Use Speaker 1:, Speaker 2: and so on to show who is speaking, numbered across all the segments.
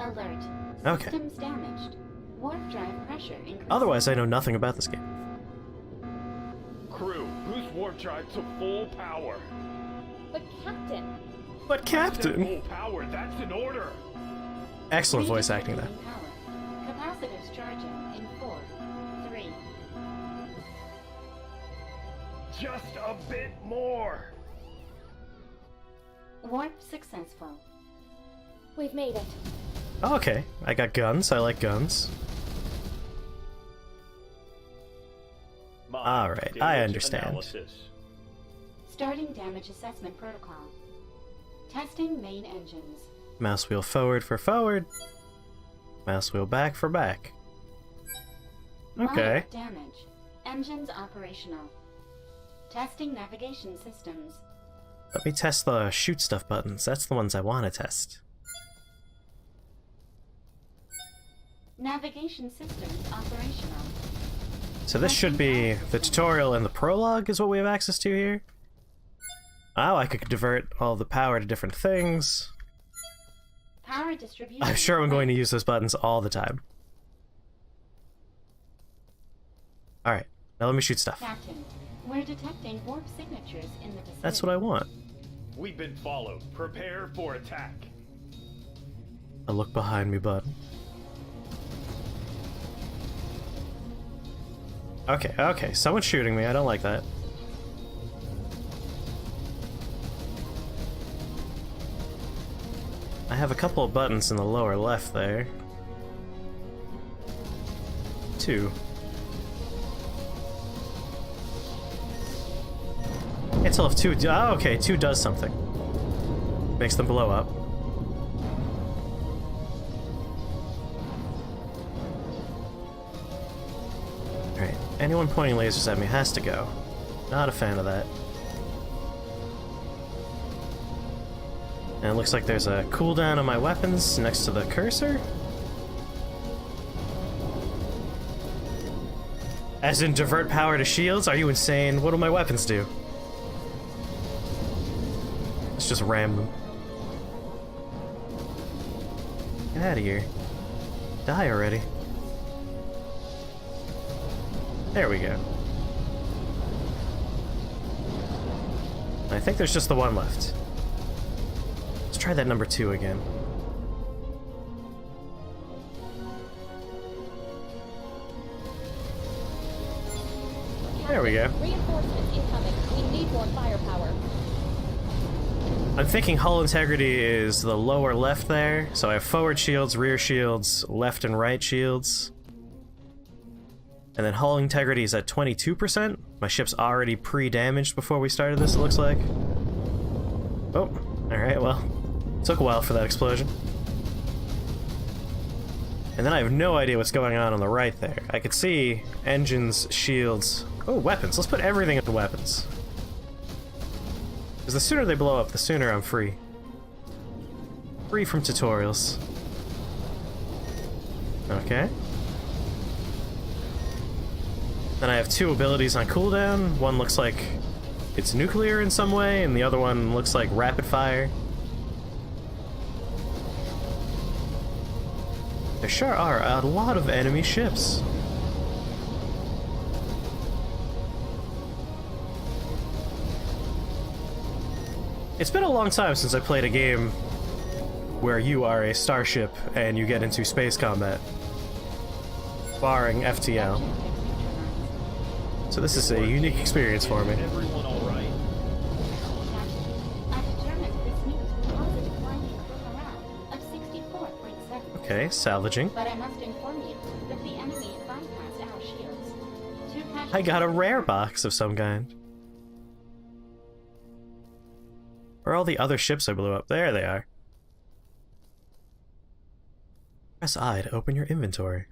Speaker 1: Alert.
Speaker 2: Okay.
Speaker 1: Systems damaged. Warp drive pressure increased.
Speaker 2: Otherwise, I know nothing about this game.
Speaker 3: Crew, boost warp drive to full power.
Speaker 4: But Captain,
Speaker 2: But Captain!
Speaker 3: Full power, that's an order.
Speaker 2: Excellent voice acting, though.
Speaker 1: Power. Capacitors charging in 4, 3.
Speaker 3: Just a bit more.
Speaker 1: Warp successful.
Speaker 4: we've made it.
Speaker 2: Oh, okay, I got guns. I like guns. Alright, I understand.
Speaker 3: Analysis.
Speaker 1: Starting damage assessment protocol. Testing main engines.
Speaker 2: Mouse wheel forward for forward. Mouse wheel back for back. Okay.
Speaker 1: Mild damage. Engines operational. Testing navigation systems.
Speaker 2: Let me test the shoot stuff buttons. That's the ones I want to test.
Speaker 1: Navigation systems operational.
Speaker 2: So this should be the tutorial and the prologue is what we have access to here. Oh, I could divert all the power to different things.
Speaker 1: Power distribution.
Speaker 2: I'm sure I'm going to use those buttons all the time. Alright, now let me shoot stuff.
Speaker 1: Captain, we're detecting warp signatures in the vicinity.
Speaker 2: That's what I want.
Speaker 3: We've been followed. Prepare for attack.
Speaker 2: A look behind me button. Okay, okay, someone's shooting me. I don't like that. I have a couple of buttons in the lower left there. 2. Can't tell if 2... Oh, okay, 2 does something. Makes them blow up. Alright, anyone pointing lasers at me has to go. Not a fan of that. And it looks like there's a cooldown on my weapons next to the cursor. As in divert power to shields? Are you insane? What do my weapons do? Let's just ram them. Get out of here. Die already. There we go. I think there's just the one left. Let's try that number 2 again. There we go.
Speaker 4: Reinforcements incoming. We need more firepower.
Speaker 2: I'm thinking hull integrity is the lower left there, so I have forward shields, rear shields, left and right shields. And then hull integrity is at 22%. My ship's already pre-damaged before we started this, it looks like. Oh, alright, well, took a while for that explosion. And then I have no idea what's going on the right there. I could see engines, shields... Oh, weapons. Let's put everything into weapons. Because the sooner they blow up, the sooner I'm free. Free from tutorials. Okay. Then I have 2 abilities on cooldown. One looks like it's nuclear in some way, and the other one looks like rapid fire. There sure are a lot of enemy ships. It's been a long time since I played a game where you are a starship and you get into space combat. Barring FTL. So this is a unique experience for me.
Speaker 3: Everyone all right?
Speaker 1: I determined this means positive finding crew morale of 64.7%.
Speaker 2: Okay, salvaging.
Speaker 1: But I must inform you that the enemy bypassed our shields. 2 casualties.
Speaker 2: I got a rare box of some kind. Where are all the other ships I blew up? There they are. Press I to open your inventory.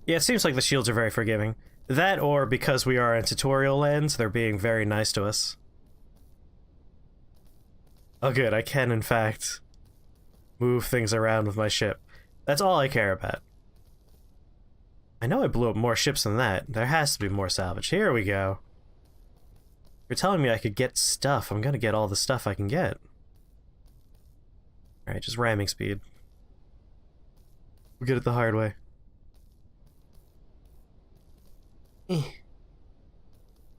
Speaker 2: Yeah, it seems like the shields are very forgiving. That, or because we are in tutorial land, they're being very nice to us. Oh good, I can in fact move things around with my ship. That's all I care about. I know I blew up more ships than that. There has to be more salvage. Here we go. You're telling me I could get stuff. I'm gonna get all the stuff I can get. Alright, just ramming speed. We'll get it the hard way.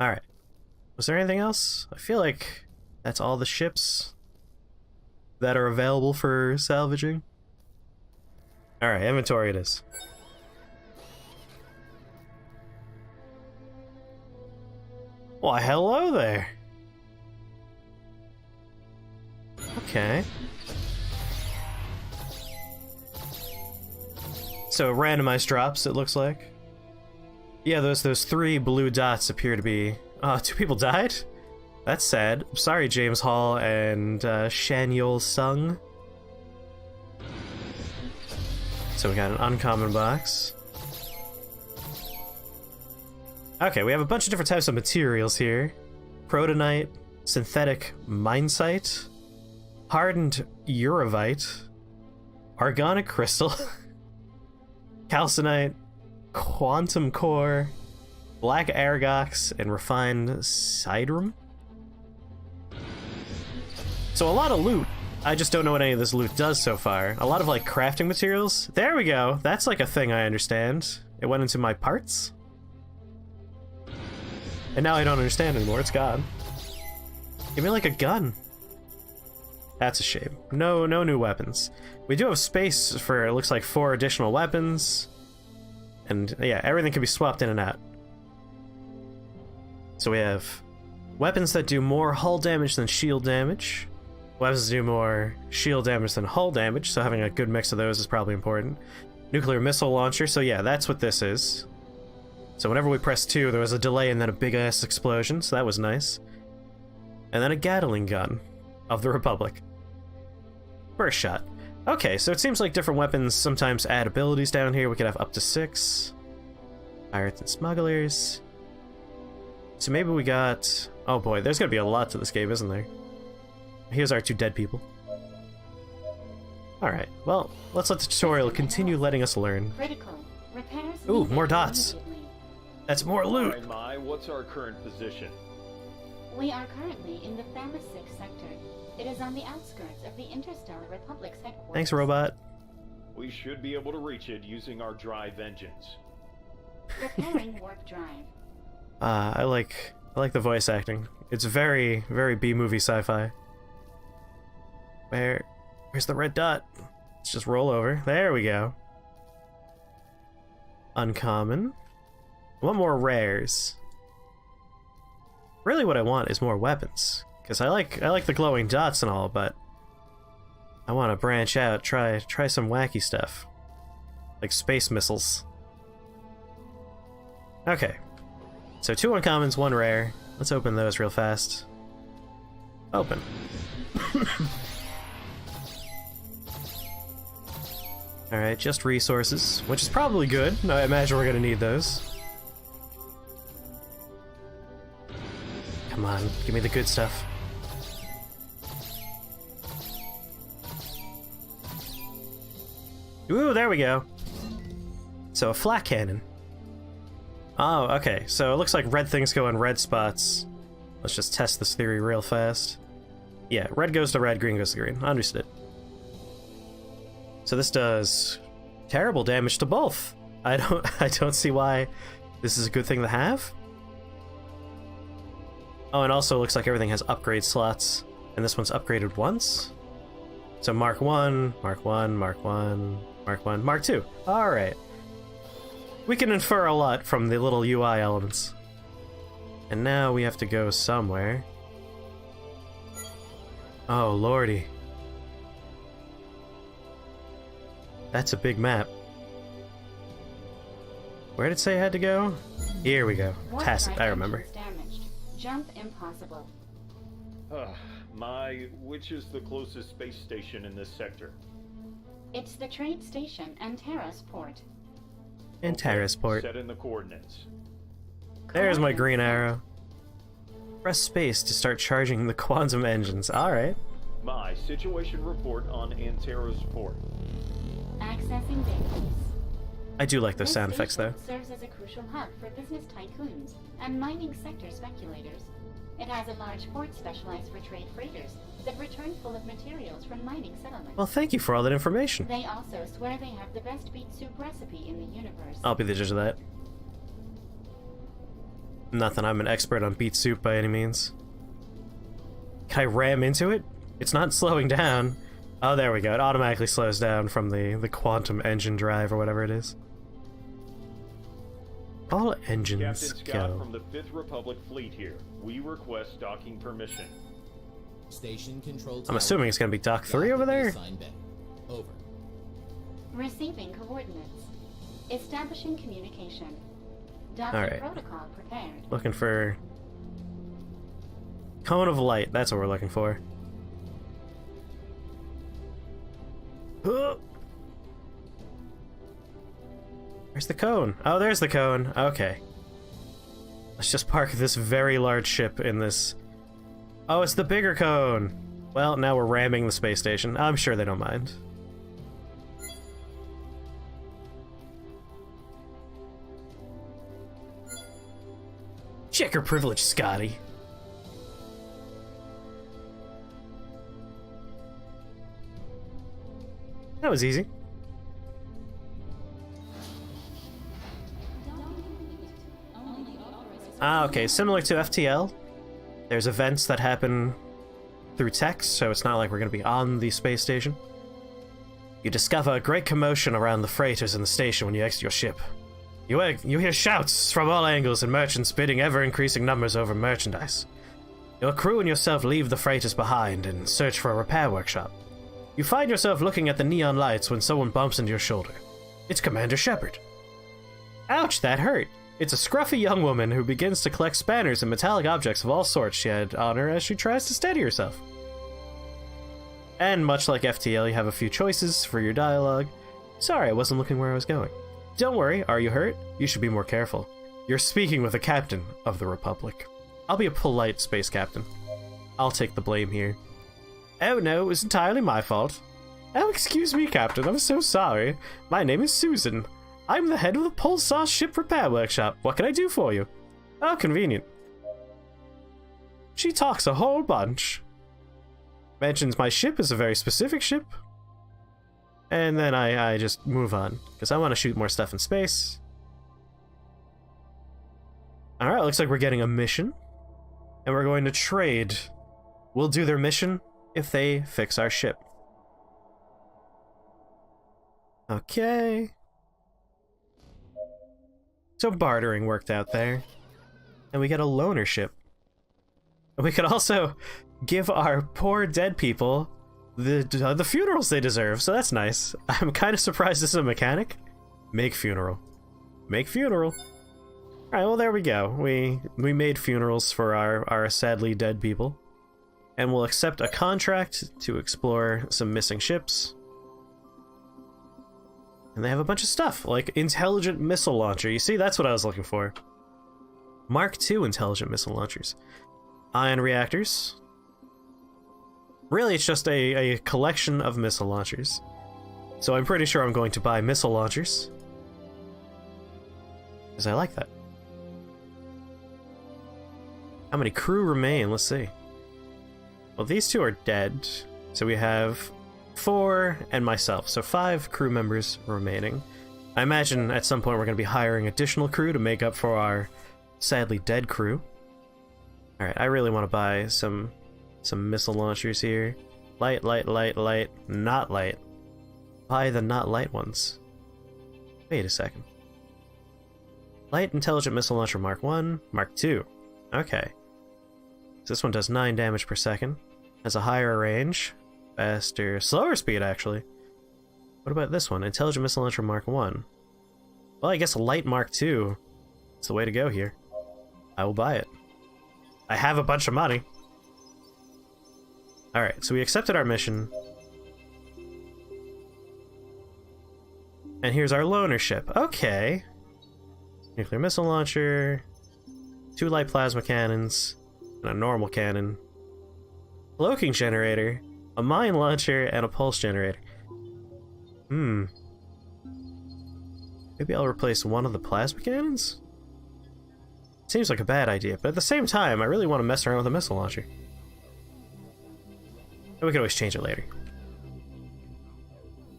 Speaker 2: Alright. Was there anything else? I feel like that's all the ships that are available for salvaging. Alright, inventory it is. Why, hello there. Okay. So randomized drops, it looks like. Yeah, those 3 blue dots appear to be... 2 people died? That's sad. Sorry, James Hall and Shanyol Sung. So we got an uncommon box. Okay, we have a bunch of different types of materials here. Protonite, synthetic mindcite, hardened uravite, organic crystal, calcinite, quantum core, black argox, and refined siderum. So a lot of loot. I just don't know what any of this loot does so far. A lot of like crafting materials. There we go. That's like a thing I understand. It went into my parts. And now I don't understand anymore. It's gone. Give me like a gun. That's a shame. No new weapons. We do have space for, it looks like 4 additional weapons. And yeah, everything can be swapped in and out. So we have weapons that do more hull damage than shield damage. Weapons that do more shield damage than hull damage, so having a good mix of those is probably important. Nuclear missile launcher, so yeah, that's what this is. So whenever we press 2, there was a delay and then a big-ass explosion, so that was nice. And then a Gatling gun of the Republic. Burst shot. Okay, so it seems like different weapons sometimes add abilities down here. We could have up to 6. Pirates and smugglers. So maybe we got... Oh boy, there's gonna be a lot to this game, isn't there? Here's our 2 dead people. Alright, well, let's let the tutorial continue letting us learn.
Speaker 1: Critical. Repairs
Speaker 2: Ooh,
Speaker 1: needed
Speaker 2: more dots.
Speaker 1: immediately.
Speaker 2: That's more loot!
Speaker 3: My, what's our current position?
Speaker 1: We are currently in the Thermosix sector. It is on the outskirts of the Interstellar Republic's headquarters.
Speaker 2: Thanks, robot.
Speaker 3: We should be able to reach it using our drive engines.
Speaker 1: Repairing warp drive.
Speaker 2: I like the voice acting. It's very, very B-movie sci-fi. Where's the red dot? Let's just roll over. There we go. Uncommon. One more rares. Really what I want is more weapons. Because I like the glowing dots and all, but I want to branch out, try some wacky stuff. Like space missiles. Okay. So 2 uncommons, 1 rare. Let's open those real fast. Open. Alright, just resources, which is probably good. I imagine we're gonna need those. Come on, give me the good stuff. Ooh, there we go. So a flat cannon. Oh, okay, so it looks like red things go in red spots. Let's just test this theory real fast. Yeah, red goes to red, green goes to green. Understood. So this does terrible damage to both. I don't see why this is a good thing to have. Oh, and also looks like everything has upgrade slots. And this one's upgraded once. So Mark 1, Mark 1, Mark 1, Mark 1, Mark 2. Alright. We can infer a lot from the little UI elements. And now we have to go somewhere. Oh, lordy. That's a big map. Where did it say I had to go? Here we go.
Speaker 1: Warp
Speaker 2: Tacit,
Speaker 1: drive
Speaker 2: I remember.
Speaker 1: engines damaged. Jump impossible.
Speaker 3: Which is the closest space station in this sector?
Speaker 1: It's the trade station and Terrace port.
Speaker 2: In Terrace Port.
Speaker 3: Set in the coordinates.
Speaker 2: There's my green arrow. Press space to start charging the quantum engines. Alright.
Speaker 3: My situation report on Antero's port.
Speaker 1: Accessing database.
Speaker 2: I do like those
Speaker 1: This
Speaker 2: sound effects though.
Speaker 1: station serves as a crucial hub for business tycoons and mining sector speculators. It has a large port specialized for trade freighters that return full of materials from mining settlements.
Speaker 2: Well, thank you for all that information.
Speaker 1: They also swear they have the best beet soup recipe in the universe.
Speaker 2: I'll be the judge of that. Not that I'm an expert on beet soup by any means. Can I ram into it? It's not slowing down. Oh, there we go. It automatically slows down from the quantum engine drive or whatever it is. All engines
Speaker 3: Captain Scott
Speaker 2: go.
Speaker 3: from the 5th Republic Fleet here. We request docking permission.
Speaker 5: Station control
Speaker 2: I'm
Speaker 5: tower.
Speaker 2: assuming it's gonna be Dock 3 over there?
Speaker 5: Assigned bay. Over.
Speaker 1: Receiving coordinates. Establishing communication. Docking
Speaker 2: Alright.
Speaker 1: protocol prepared.
Speaker 2: Looking for... Cone of light, that's what we're looking for. Huh. Where's the cone? Oh, there's the cone. Okay. Let's just park this very large ship in this... Oh, it's the bigger cone! Well, now we're ramming the space station. I'm sure they don't mind. Check your privilege, Scotty. That was easy. Ah, okay, similar to FTL. There's events that happen through text, so it's not like we're going to be on the space station. You discover a great commotion around the freighters in the station when you exit your ship. You hear shouts from all angles and merchants bidding ever-increasing numbers over merchandise. Your crew and yourself leave the freighters behind and search for a repair workshop. You find yourself looking at the neon lights when someone bumps into your shoulder. It's Commander Shepard. Ouch, that hurt. It's a scruffy young woman who begins to collect spanners and metallic objects of all sorts she had on her as she tries to steady herself. And much like FTL, you have a few choices for your dialogue. Sorry, I wasn't looking where I was going. Don't worry, are you hurt? You should be more careful. You're speaking with a captain of the Republic. I'll be a polite space captain. I'll take the blame here. Oh no, it was entirely my fault. Oh, excuse me, Captain, I'm so sorry. My name is Susan. I'm the head of the Pulsar Ship Repair Workshop. What can I do for you? Oh, convenient. She talks a whole bunch. Mentions my ship is a very specific ship. And then I just move on, because I want to shoot more stuff in space. Alright, looks like we're getting a mission. And we're going to trade. We'll do their mission if they fix our ship. Okay. So bartering worked out there. And we get a loaner ship. And we could also give our poor dead people the funerals they deserve, so that's nice. I'm kind of surprised this is a mechanic. Make funeral. Make funeral. Alright, well there we go. We made funerals for our sadly dead people. And we'll accept a contract to explore some missing ships. And they have a bunch of stuff, like intelligent missile launcher. You see, that's what I was looking for. Mark II intelligent missile launchers. Ion reactors. Really, it's just a collection of missile launchers. So I'm pretty sure I'm going to buy missile launchers. Because I like that. How many crew remain? Let's see. Well, these two are dead. So we have 4 and myself. So 5 crew members remaining. I imagine at some point we're going to be hiring additional crew to make up for our sadly dead crew. Alright, I really want to buy some missile launchers here. Light, light, light, light, not light. Buy the not light ones. Wait a second. Light intelligent missile launcher Mark 1, Mark 2. Okay. So this one does 9 damage per second. Has a higher range. Faster, slower speed actually. What about this one? Intelligent missile launcher Mark 1. Well, I guess light Mark 2. It's the way to go here. I will buy it. I have a bunch of money. Alright, so we accepted our mission. And here's our loaner ship. Okay. Nuclear missile launcher. 2 light plasma cannons. And a normal cannon. Cloaking generator. A mine launcher and a pulse generator. Maybe I'll replace one of the plasma cannons? Seems like a bad idea, but at the same time, I really want to mess around with a missile launcher. And we can always change it later.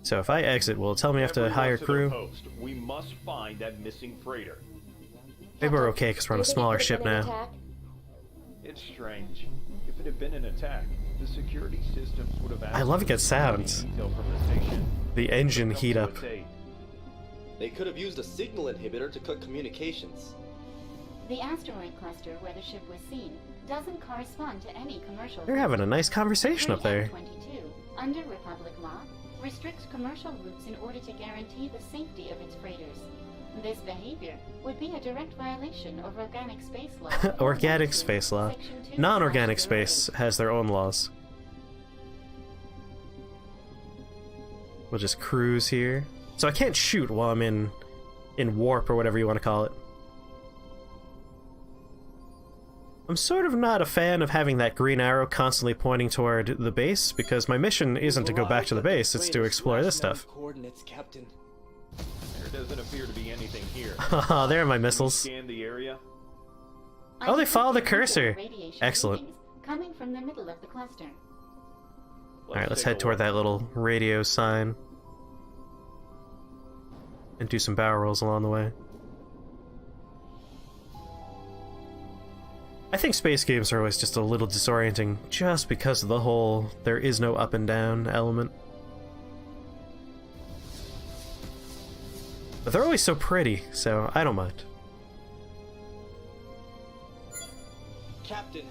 Speaker 2: So if I exit, will it tell me I have to
Speaker 3: Everyone
Speaker 2: hire
Speaker 3: the
Speaker 2: crew?
Speaker 3: post. We must find that missing freighter.
Speaker 2: Maybe we're okay because we're on a
Speaker 4: Do you think it
Speaker 2: smaller
Speaker 4: could've
Speaker 2: ship
Speaker 4: been an
Speaker 2: now.
Speaker 4: attack?
Speaker 3: It's strange. If it had been an attack, the security systems would have
Speaker 2: I love good sounds.
Speaker 3: detail from the station.
Speaker 2: The engine
Speaker 3: Come
Speaker 2: heat
Speaker 3: to
Speaker 2: up.
Speaker 3: its aid.
Speaker 6: They could have used a signal inhibitor to cut communications.
Speaker 1: The asteroid cluster where the ship was seen doesn't correspond to any commercial.
Speaker 2: They're having a nice conversation up there.
Speaker 1: 22, under Republic law, restricts commercial routes in order to guarantee the safety of its freighters. This behavior would be a direct violation of organic space law.
Speaker 2: Organic space law.
Speaker 1: Section 2,
Speaker 2: Non-organic
Speaker 1: Clause
Speaker 2: space has their own laws. We'll just cruise here. So I can't shoot while I'm in warp or whatever you want to call it. I'm sort of not a fan of having that green arrow constantly pointing toward the base, because my mission isn't to go back to the base, it's to explore this stuff.
Speaker 6: Coordinates, Captain.
Speaker 3: There doesn't appear to be anything here.
Speaker 2: Haha, there are my missiles.
Speaker 3: Scan the area.
Speaker 2: Oh, they follow the
Speaker 1: I detect
Speaker 2: cursor.
Speaker 1: radiation
Speaker 2: Excellent.
Speaker 1: readings coming from the middle of the cluster.
Speaker 2: Alright, let's
Speaker 3: take
Speaker 2: head
Speaker 3: a
Speaker 2: toward
Speaker 3: look.
Speaker 2: that little radio sign. And do some barrel rolls along the way. I think space games are always just a little disorienting, just because of the whole there is no up and down element. But they're always so pretty, so I don't mind.
Speaker 6: Captain,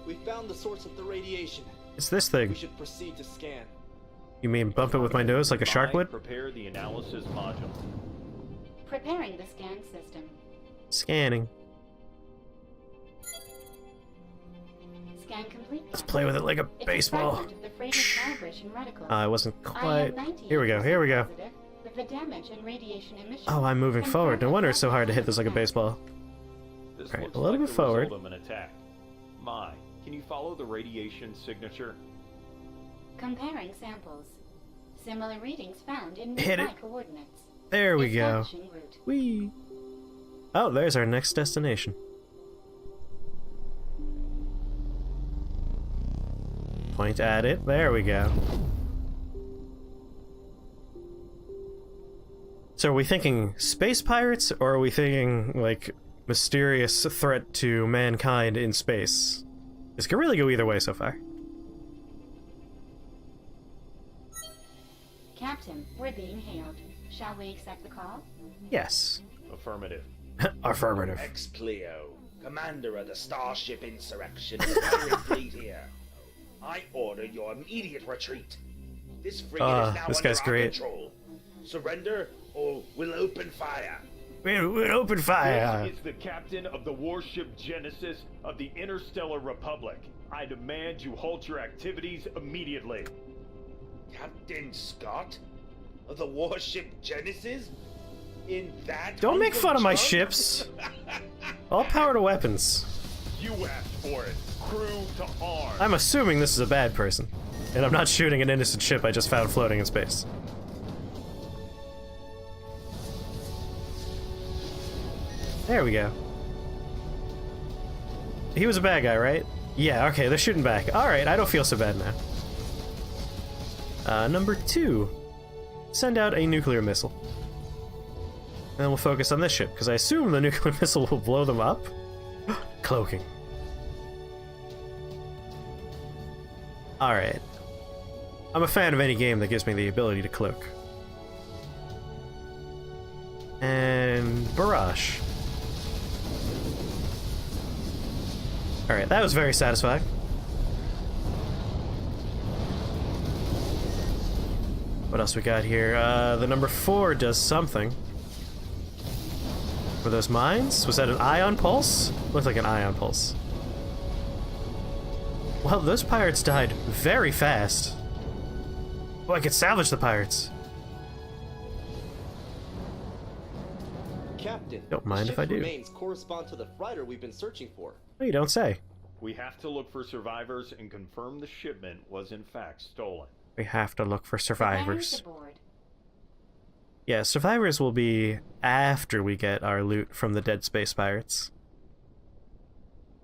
Speaker 6: we found the source of the radiation.
Speaker 2: It's this
Speaker 6: We
Speaker 2: thing.
Speaker 6: should proceed to scan.
Speaker 2: You mean bump it with my nose like a shark would?
Speaker 3: Prepare the analysis module.
Speaker 1: Preparing the scan system.
Speaker 2: Scanning.
Speaker 1: Scan complete.
Speaker 2: Let's play with it like a
Speaker 1: It's
Speaker 2: baseball.
Speaker 1: fragment of the freighter's calibration reticle.
Speaker 2: I wasn't quite...
Speaker 1: IM-98
Speaker 2: Here we go, here we go.
Speaker 1: positive, with the damage and radiation emission.
Speaker 2: Oh, I'm moving forward. No wonder it's so hard to hit this like a baseball.
Speaker 3: This
Speaker 2: Alright,
Speaker 3: looks
Speaker 2: a little
Speaker 3: like
Speaker 2: bit
Speaker 3: the
Speaker 2: forward.
Speaker 3: result of an attack. My, can you follow the radiation signature?
Speaker 1: Comparing samples. Similar readings found in
Speaker 2: Hit
Speaker 1: nearby
Speaker 2: it.
Speaker 1: coordinates.
Speaker 2: There we go.
Speaker 1: Establishing route.
Speaker 2: Whee! Oh, there's our next destination. Point at it. There we go. So are we thinking space pirates, or are we thinking, like, mysterious threat to mankind in space? This could really go either way so far.
Speaker 1: Captain, we're being hailed. Shall we accept the call?
Speaker 2: Yes.
Speaker 3: Affirmative.
Speaker 2: Affirmative.
Speaker 7: Ex-Pleo, commander of the Starship Insurrection and the pirate fleet here. I order your immediate retreat. This frigate is now
Speaker 2: this
Speaker 7: under
Speaker 2: guy's
Speaker 7: our
Speaker 2: great.
Speaker 7: control. Surrender, or we'll open fire.
Speaker 2: We'll open fire!
Speaker 3: This is the captain of the warship Genesis of the Interstellar Republic. I demand you halt your activities immediately.
Speaker 7: Captain Scott? Of the warship Genesis? In that
Speaker 2: Don't make
Speaker 7: hunk
Speaker 2: fun of my
Speaker 7: junk?
Speaker 2: ships! All power to weapons.
Speaker 3: You asked for it. Crew to arms.
Speaker 2: I'm assuming this is a bad person. And I'm not shooting an innocent ship I just found floating in space. There we go. He was a bad guy, right? Yeah, okay, they're shooting back. Alright, I don't feel so bad now. Number 2. Send out a nuclear missile. And then we'll focus on this ship, because I assume the nuclear missile will blow them up. Cloaking. Alright. I'm a fan of any game that gives me the ability to cloak. And barrage. Alright, that was very satisfying. What else we got here? The number 4 does something. Were those mines? Was that an ion pulse? Looked like an ion pulse. Well, those pirates died very fast. Oh, I could salvage the pirates.
Speaker 6: Captain,
Speaker 2: Don't mind
Speaker 6: the
Speaker 2: if I
Speaker 6: ship's
Speaker 2: do.
Speaker 6: remains correspond to the freighter we've been searching for.
Speaker 2: Oh, you don't say.
Speaker 3: We have to look for survivors and confirm the shipment was in fact stolen.
Speaker 2: We have to look for
Speaker 1: Preparing
Speaker 2: survivors.
Speaker 1: the board.
Speaker 2: Yeah, survivors will be after we get our loot from the dead space pirates.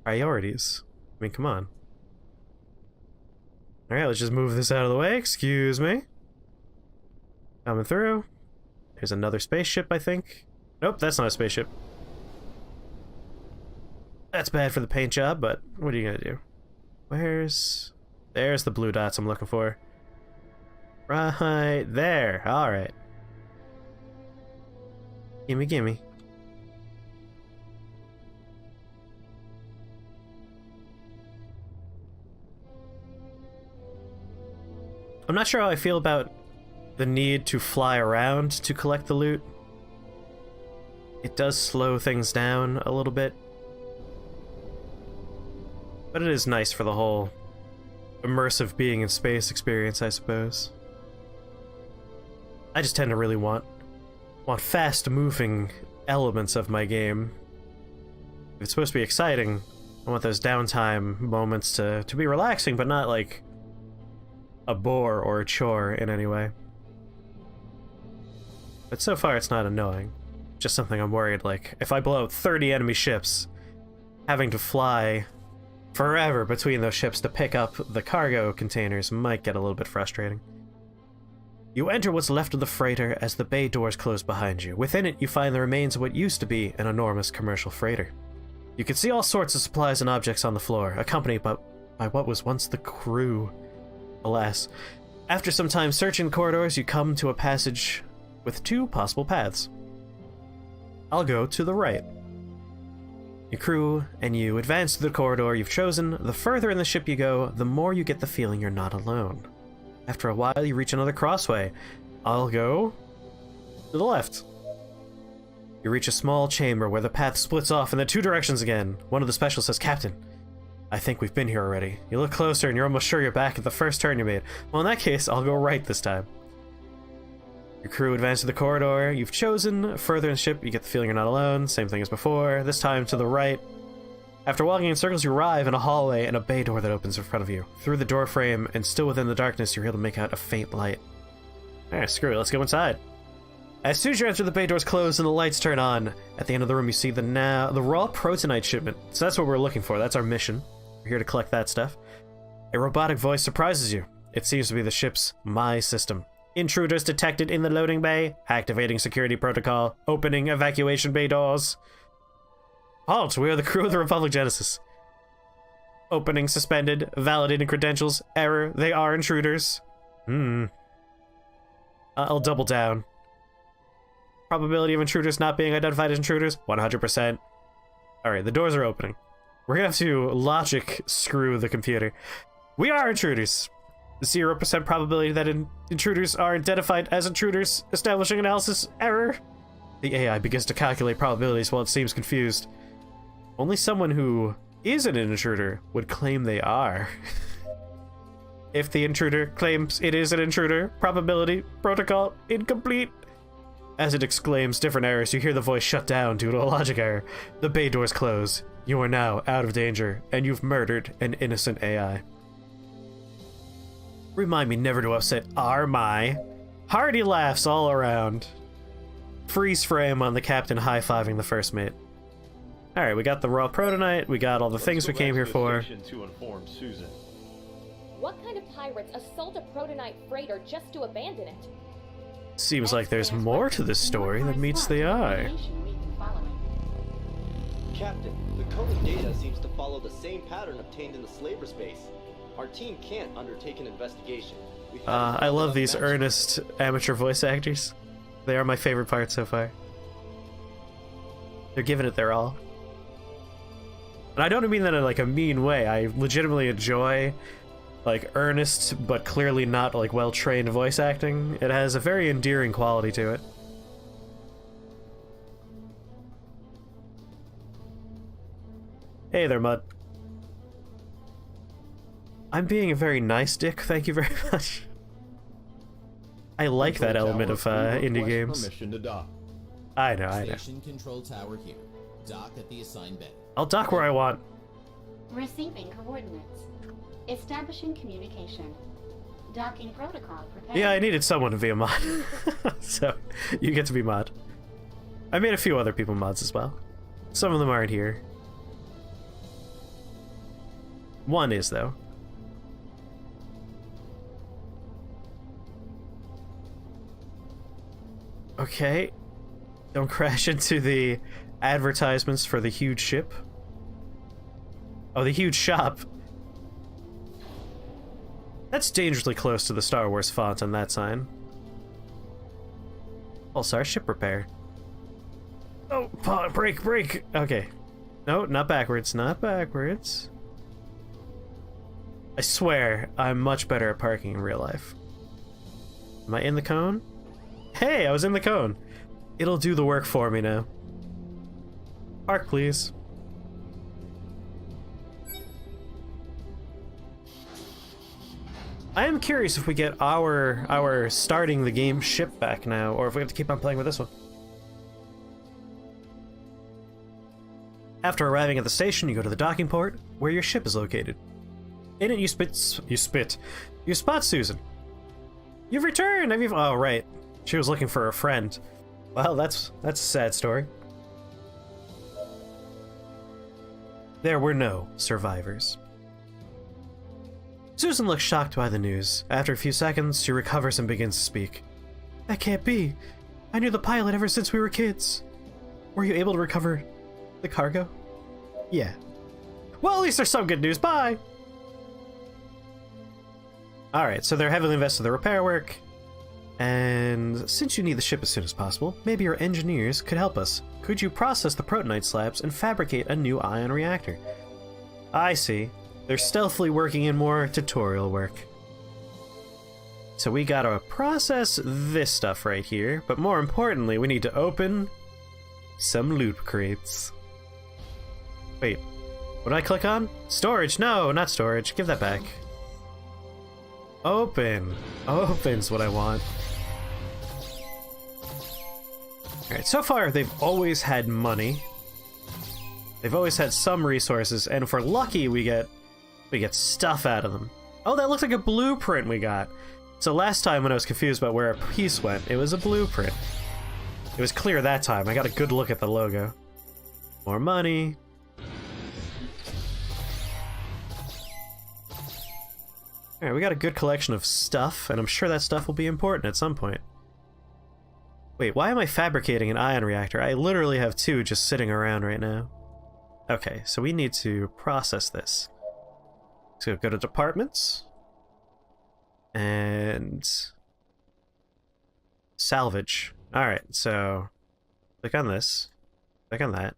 Speaker 2: Priorities. I mean, come on. Alright, let's just move this out of the way. Excuse me. Coming through. There's another spaceship, I think. Nope, that's not a spaceship. That's bad for the paint job, but what are you gonna do? There's the blue dots I'm looking for. Right there. Alright. Gimme, gimme. I'm not sure how I feel about the need to fly around to collect the loot. It does slow things down a little bit. But it is nice for the whole immersive being in space experience, I suppose. I just tend to really want fast-moving elements of my game. If it's supposed to be exciting, I want those downtime moments to be relaxing, but not like a bore or a chore in any way. But so far it's not annoying. Just something I'm worried, like, if I blow up 30 enemy ships, having to fly forever between those ships to pick up the cargo containers might get a little bit frustrating. You enter what's left of the freighter as the bay doors close behind you. Within it, you find the remains of what used to be an enormous commercial freighter. You can see all sorts of supplies and objects on the floor, accompanied by what was once the crew. Alas, after some time searching the corridors, you come to a passage with two possible paths. I'll go to the right. Your crew and you advance through the corridor you've chosen. The further in the ship you go, the more you get the feeling you're not alone. After a while, you reach another crossway. I'll go to the left. You reach a small chamber where the path splits off in the two directions again. One of the specialists says, "Captain, I think we've been here already." You look closer and you're almost sure you're back at the first turn you made. Well, in that case, I'll go right this time. Your crew advances to the corridor you've chosen. Further in the ship, you get the feeling you're not alone. Same thing as before, this time to the right. After walking in circles, you arrive in a hallway and a bay door that opens in front of you. Through the door frame, and still within the darkness, you're able to make out a faint light. Alright, screw it, let's go inside. As soon as you enter, the bay doors close and the lights turn on. At the end of the room, you see the raw protonite shipment. So that's what we're looking for, that's our mission. We're here to collect that stuff. A robotic voice surprises you. It seems to be the ship's My system. Intruders detected in the loading bay. Activating security protocol. Opening evacuation bay doors. Halt! We are the crew of the Republic Genesis. Opening suspended. Validating credentials. Error. They are intruders. I'll double down. Probability of intruders not being identified as intruders? 100%. Alright, the doors are opening. We're gonna have to logic screw the computer. We are intruders. 0% probability that intruders are identified as intruders. Establishing analysis error. The AI begins to calculate probabilities while it seems confused. Only someone who isn't an intruder would claim they are. If the intruder claims it is an intruder, probability protocol incomplete. As it exclaims different errors, you hear the voice shut down due to a logic error. The bay doors close. You are now out of danger, and you've murdered an innocent AI. Remind me never to upset our My. Hearty laughs all around. Freeze frame on the captain high-fiving the first mate. Alright, we got the raw protonite, we got all the things we came here for.
Speaker 3: To inform Susan.
Speaker 4: What kind of pirates assault a protonite freighter just to abandon it?
Speaker 2: Seems like there's more to this story than meets the eye.
Speaker 6: Captain, the coding data seems to follow the same pattern obtained in the slaver space. Our team can't undertake an investigation.
Speaker 2: I love these earnest amateur voice actors. They are my favorite part so far. They're giving it their all. And I don't mean that in like a mean way. I legitimately enjoy like earnest but clearly not like well-trained voice acting. It has a very endearing quality to it. Hey there, Mud. I'm being a very nice dick, thank you very much. I like that element of indie games. I know.
Speaker 5: Station control tower here. Dock at the assigned bay.
Speaker 2: I'll dock where I want.
Speaker 1: Receiving coordinates. Establishing communication. Docking protocol prepared.
Speaker 2: Yeah, I needed someone to be a mod. So, you get to be mod. I made a few other people mods as well. Some of them aren't here. One is, though. Okay. Don't crash into the advertisements for the huge ship. Oh, the huge shop. That's dangerously close to the Star Wars font on that sign. Pulsar ship repair. Oh, break, break. Okay. No, not backwards, not backwards. I swear, I'm much better at parking in real life. Am I in the cone? Hey, I was in the cone. It'll do the work for me now. Park, please. I am curious if we get our starting the game ship back now, or if we have to keep on playing with this one. After arriving at the station, you go to the docking port, where your ship is located. In it, you spot Susan. You've returned! Oh, right. She was looking for a friend. Well, that's a sad story. There were no survivors. Susan looks shocked by the news. After a few seconds, she recovers and begins to speak. That can't be. I knew the pilot ever since we were kids. Were you able to recover the cargo? Yeah. Well, at least there's some good news. Bye! Alright, so they're heavily invested in the repair work. And since you need the ship as soon as possible, maybe your engineers could help us. Could you process the protonite slabs and fabricate a new ion reactor? I see. They're stealthily working in more tutorial work. So we gotta process this stuff right here, but more importantly, we need to open some loot crates. Wait, what did I click on? Storage? No, not storage. Give that back. Open. Open's what I want. Alright, so far they've always had money. They've always had some resources, and if we're lucky, we get stuff out of them. Oh, that looks like a blueprint we got. So last time when I was confused about where a piece went, it was a blueprint. It was clear that time. I got a good look at the logo. More money. Alright, we got a good collection of stuff, and I'm sure that stuff will be important at some point. Wait, why am I fabricating an ion reactor? I literally have two just sitting around right now. Okay, so we need to process this. So go to departments. And salvage. Alright, so click on this. Click on that.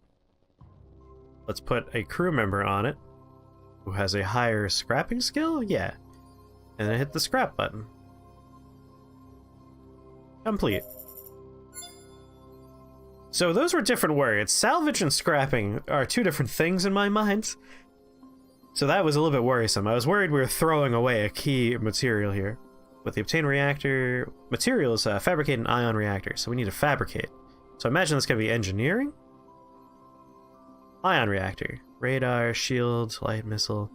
Speaker 2: Let's put a crew member on it who has a higher scrapping skill? Yeah. And then hit the scrap button. Complete. So those were different words. Salvage and scrapping are two different things in my mind. So that was a little bit worrisome. I was worried we were throwing away a key material here. With the obtained reactor materials, fabricate an ion reactor. So we need to fabricate. So I imagine that's going to be engineering? Ion reactor. Radar, shield, light missile.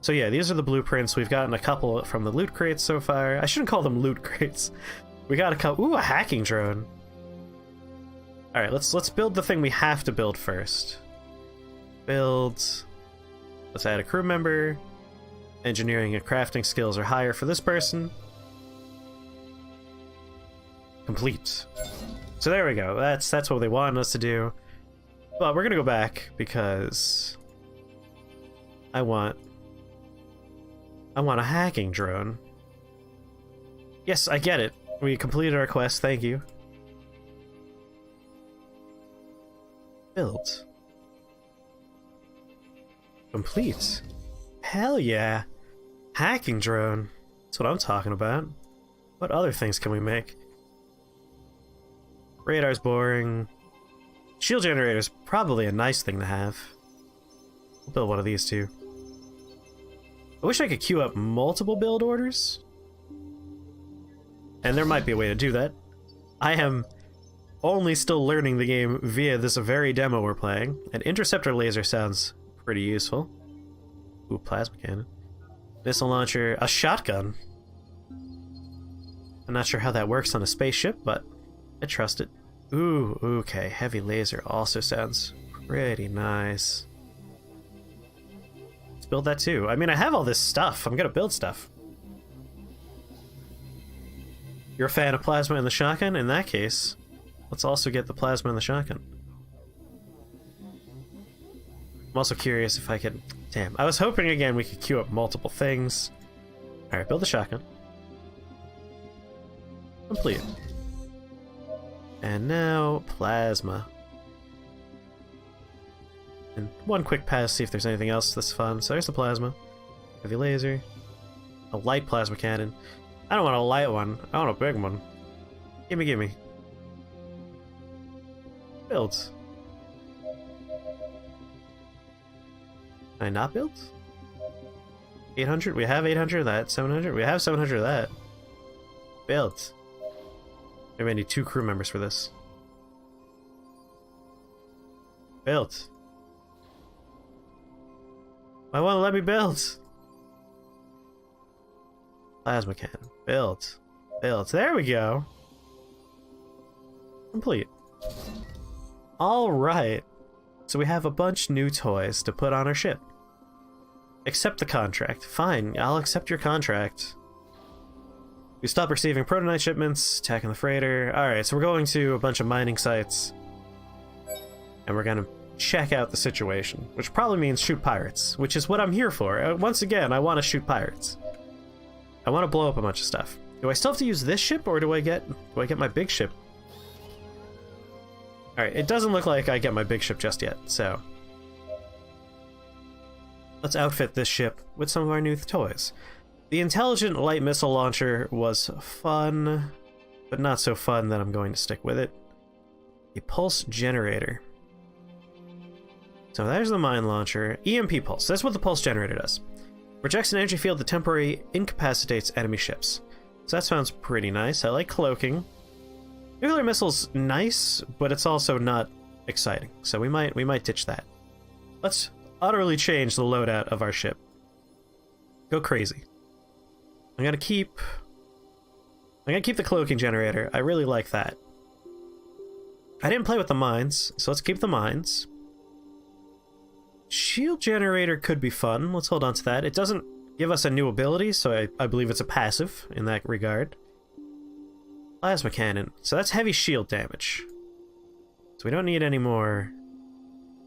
Speaker 2: So yeah, these are the blueprints. We've gotten a couple from the loot crates so far. I shouldn't call them loot crates. We got a couple. Ooh, a hacking drone. Alright, let's build the thing we have to build first. Build. Let's add a crew member. Engineering and crafting skills are higher for this person. Complete. So there we go. That's what they wanted us to do. But we're gonna go back because I want a hacking drone. Yes, I get it. We completed our quest, thank you. Built. Complete. Hell yeah. Hacking drone. That's what I'm talking about. What other things can we make? Radar's boring. Shield generator's probably a nice thing to have. We'll build one of these too. I wish I could queue up multiple build orders. And there might be a way to do that. I am only still learning the game via this very demo we're playing. An interceptor laser sounds pretty useful. Ooh, plasma cannon. Missile launcher, a shotgun. I'm not sure how that works on a spaceship, but I trust it. Ooh, okay, heavy laser also sounds pretty nice. Let's build that too. I mean, I have all this stuff. I'm gonna build stuff. You're a fan of plasma and the shotgun? In that case, let's also get the plasma and the shotgun. I'm also curious if I could... Damn, I was hoping again we could queue up multiple things. Alright, build the shotgun. Complete. And now, plasma. And one quick pass, see if there's anything else that's fun. So there's the plasma. Heavy laser. A light plasma cannon. I don't want a light one. I want a big one. Gimme, gimme. Build. Can I not build? 800? We have 800 of that. 700? We have 700 of that. Build. Maybe I need 2 crew members for this. Build. Why won't it let me build? Plasma cannon. Build. Build. There we go. Complete. Alright. So we have a bunch new toys to put on our ship. Accept the contract. Fine, I'll accept your contract. We stop receiving protonite shipments, attacking the freighter. Alright, so we're going to a bunch of mining sites. And we're gonna check out the situation. Which probably means shoot pirates, which is what I'm here for. Once again, I want to shoot pirates. I want to blow up a bunch of stuff. Do I still have to use this ship, or do I get my big ship? Alright, it doesn't look like I get my big ship just yet, so... Let's outfit this ship with some of our new toys. The intelligent light missile launcher was fun, but not so fun that I'm going to stick with it. A pulse generator. So there's the mine launcher. EMP pulse. That's what the pulse generator does. Projects an energy field that temporarily incapacitates enemy ships. So that sounds pretty nice. I like cloaking. Nuclear missile's nice, but it's also not exciting. So we might ditch that. Let's utterly change the loadout of our ship. Go crazy. I'm gonna keep the cloaking generator. I really like that. I didn't play with the mines, so let's keep the mines. Shield generator could be fun. Let's hold on to that. It doesn't give us a new ability, so I believe it's a passive in that regard. Plasma cannon. So that's heavy shield damage. So we don't need any more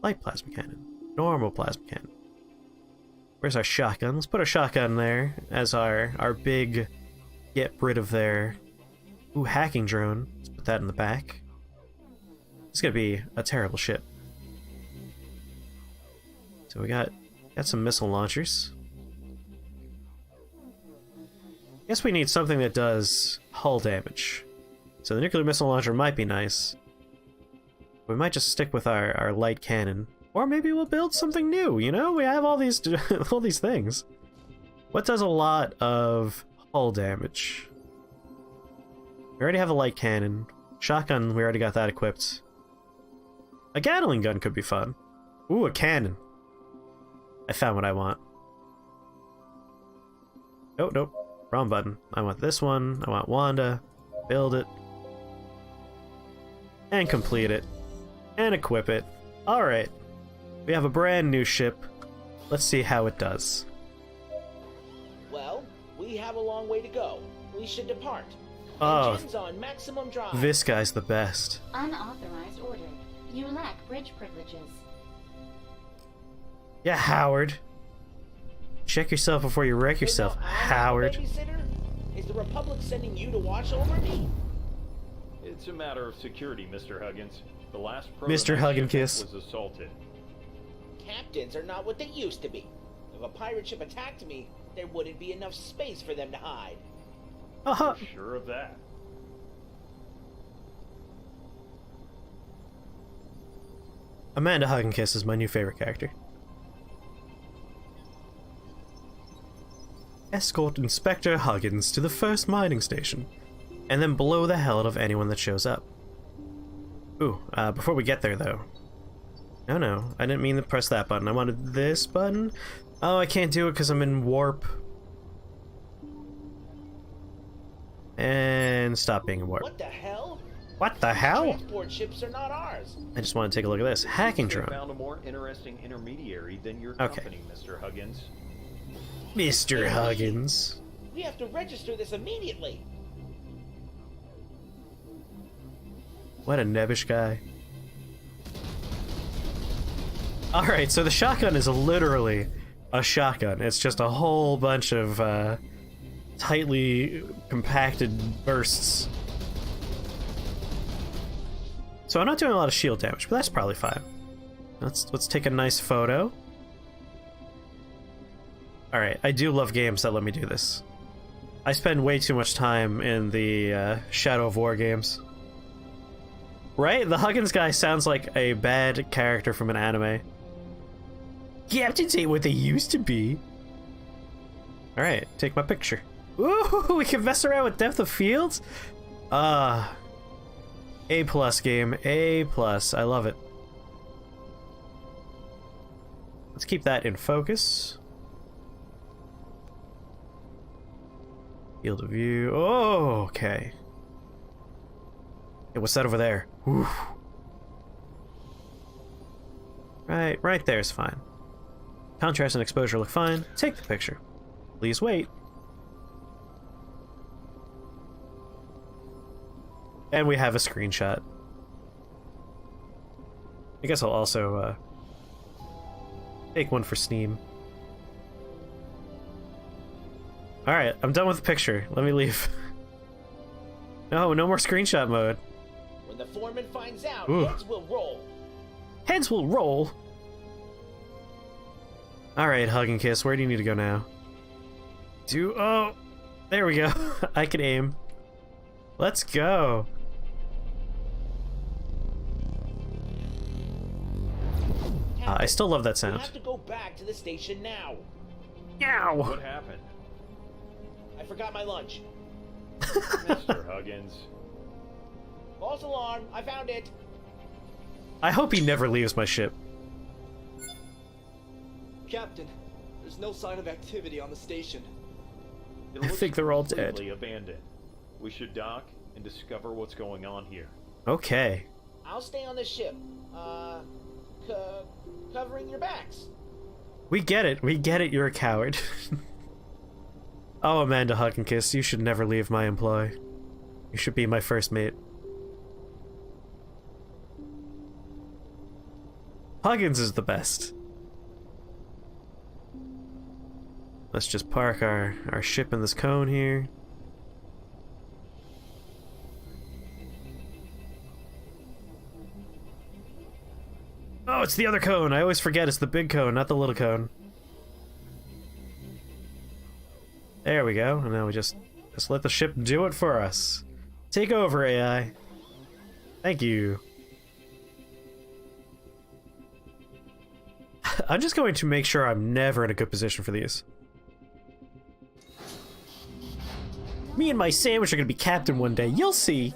Speaker 2: light plasma cannon. Normal plasma cannon. Where's our shotgun? Let's put our shotgun there as our big get rid of their... Ooh, hacking drone. Let's put that in the back. It's gonna be a terrible ship. So we got some missile launchers. Guess we need something that does hull damage. So the nuclear missile launcher might be nice. We might just stick with our light cannon. Or maybe we'll build something new, you know? We have all these all these things. What does a lot of hull damage? We already have a light cannon. Shotgun, we already got that equipped. A Gatling gun could be fun. Ooh, a cannon. I found what I want. Oh, nope. Wrong button. I want this one. I want Wanda. Build it. And complete it. And equip it. Alright. We have a brand new ship. Let's see how it does.
Speaker 8: Well, we have a long way to go. We should depart.
Speaker 2: Oh,
Speaker 8: Engines on maximum drive.
Speaker 2: this guy's the best.
Speaker 1: Unauthorized order. You lack bridge privileges.
Speaker 2: Yeah, Howard. Check yourself before you wreck yourself,
Speaker 8: So now I'm
Speaker 2: Howard.
Speaker 8: the babysitter? Is the Republic sending you to watch over me?
Speaker 3: It's a matter of security, Mr. Huggins. The last
Speaker 2: Mr. Hug and Kiss.
Speaker 3: was assaulted.
Speaker 8: Captains are not what they used to be. If a pirate ship attacked me, there wouldn't be enough space for them to hide.
Speaker 2: Uh-huh.
Speaker 3: Sure of that.
Speaker 2: Amanda Hug and Kiss is my new favorite character. Escort Inspector Huggins to the first mining station, and then blow the hell out of anyone that shows up. Ooh, before we get there though. No, I didn't mean to press that button. I wanted this button. Oh, I can't do it because I'm in warp. And stop being in warp.
Speaker 8: What the hell?
Speaker 2: What the hell?
Speaker 8: Transport ships are not ours.
Speaker 2: I just want to take a look at this. Hacking
Speaker 3: They
Speaker 2: drone.
Speaker 3: found a more interesting intermediary than your
Speaker 2: Okay.
Speaker 3: company, Mr. Huggins.
Speaker 2: Mr. Huggins.
Speaker 8: We have to register this immediately.
Speaker 2: What a nebbish guy. Alright, so the shotgun is literally a shotgun. It's just a whole bunch of tightly compacted bursts. So I'm not doing a lot of shield damage, but that's probably fine. Let's take a nice photo. Alright, I do love games that let me do this. I spend way too much time in the Shadow of War games. Right? The Huggins guy sounds like a bad character from an anime. Captains ain't what they used to be. Alright, take my picture. Ooh, we can mess around with depth of field? A+ game, A+. I love it. Let's keep that in focus. Field of view. Oh, okay. Hey, what's that over there? Oof. Right there is fine. Contrast and exposure look fine. Take the picture. Please wait. And we have a screenshot. I guess I'll also take one for Steam. Alright, I'm done with the picture. Let me leave. No more screenshot mode.
Speaker 8: When the foreman finds out,
Speaker 2: Ooh.
Speaker 8: heads will roll.
Speaker 2: Heads will roll. Alright, Hug and Kiss, where do you need to go now? Oh, there we go. I can aim. Let's go. I still love that
Speaker 8: We
Speaker 2: sound.
Speaker 8: have to go back to the station now.
Speaker 2: Yow!
Speaker 3: What happened?
Speaker 8: I forgot my lunch.
Speaker 3: Mr. Huggins.
Speaker 8: False alarm. I found it.
Speaker 2: I hope he never leaves my ship.
Speaker 6: Captain, there's no sign of activity on the station.
Speaker 3: It
Speaker 2: I
Speaker 3: looks
Speaker 2: think they're all dead.
Speaker 3: completely abandoned. We should dock and discover what's going on here.
Speaker 2: Okay.
Speaker 8: I'll stay on the ship. Covering your backs.
Speaker 2: We get it. We get it. You're a coward. Oh, Amanda Hug and Kiss, you should never leave my employ. You should be my first mate. Huggins is the best. Let's just park our ship in this cone here. Oh, it's the other cone. I always forget it's the big cone, not the little cone. There we go. And now we just let the ship do it for us. Take over, AI. Thank you. I'm just going to make sure I'm never in a good position for these. Me and my sandwich are going to be captain one day. You'll see.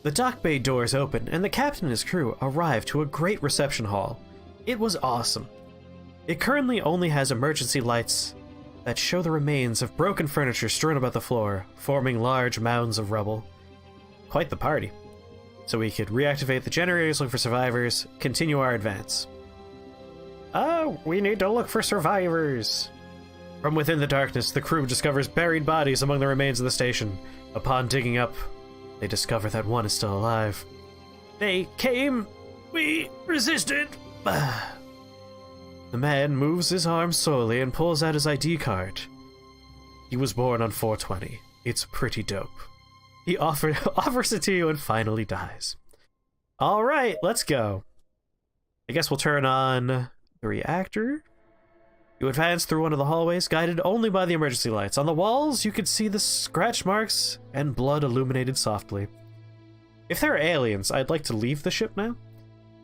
Speaker 2: The dock bay doors open, and the captain and his crew arrive to a great reception hall. It was awesome. It currently only has emergency lights that show the remains of broken furniture strewn about the floor, forming large mounds of rubble. Quite the party. So we could reactivate the generators, look for survivors, continue our advance. Oh, we need to look for survivors. From within the darkness, the crew discovers buried bodies among the remains of the station. Upon digging up, they discover that one is still alive. They came. We resisted. The man moves his arm slowly and pulls out his ID card. He was born on 420. It's pretty dope. He offers it to you and finally dies. Alright, let's go. I guess we'll turn on the reactor. You advance through one of the hallways, guided only by the emergency lights. On the walls, you can see the scratch marks and blood illuminated softly. If there are aliens, I'd like to leave the ship now.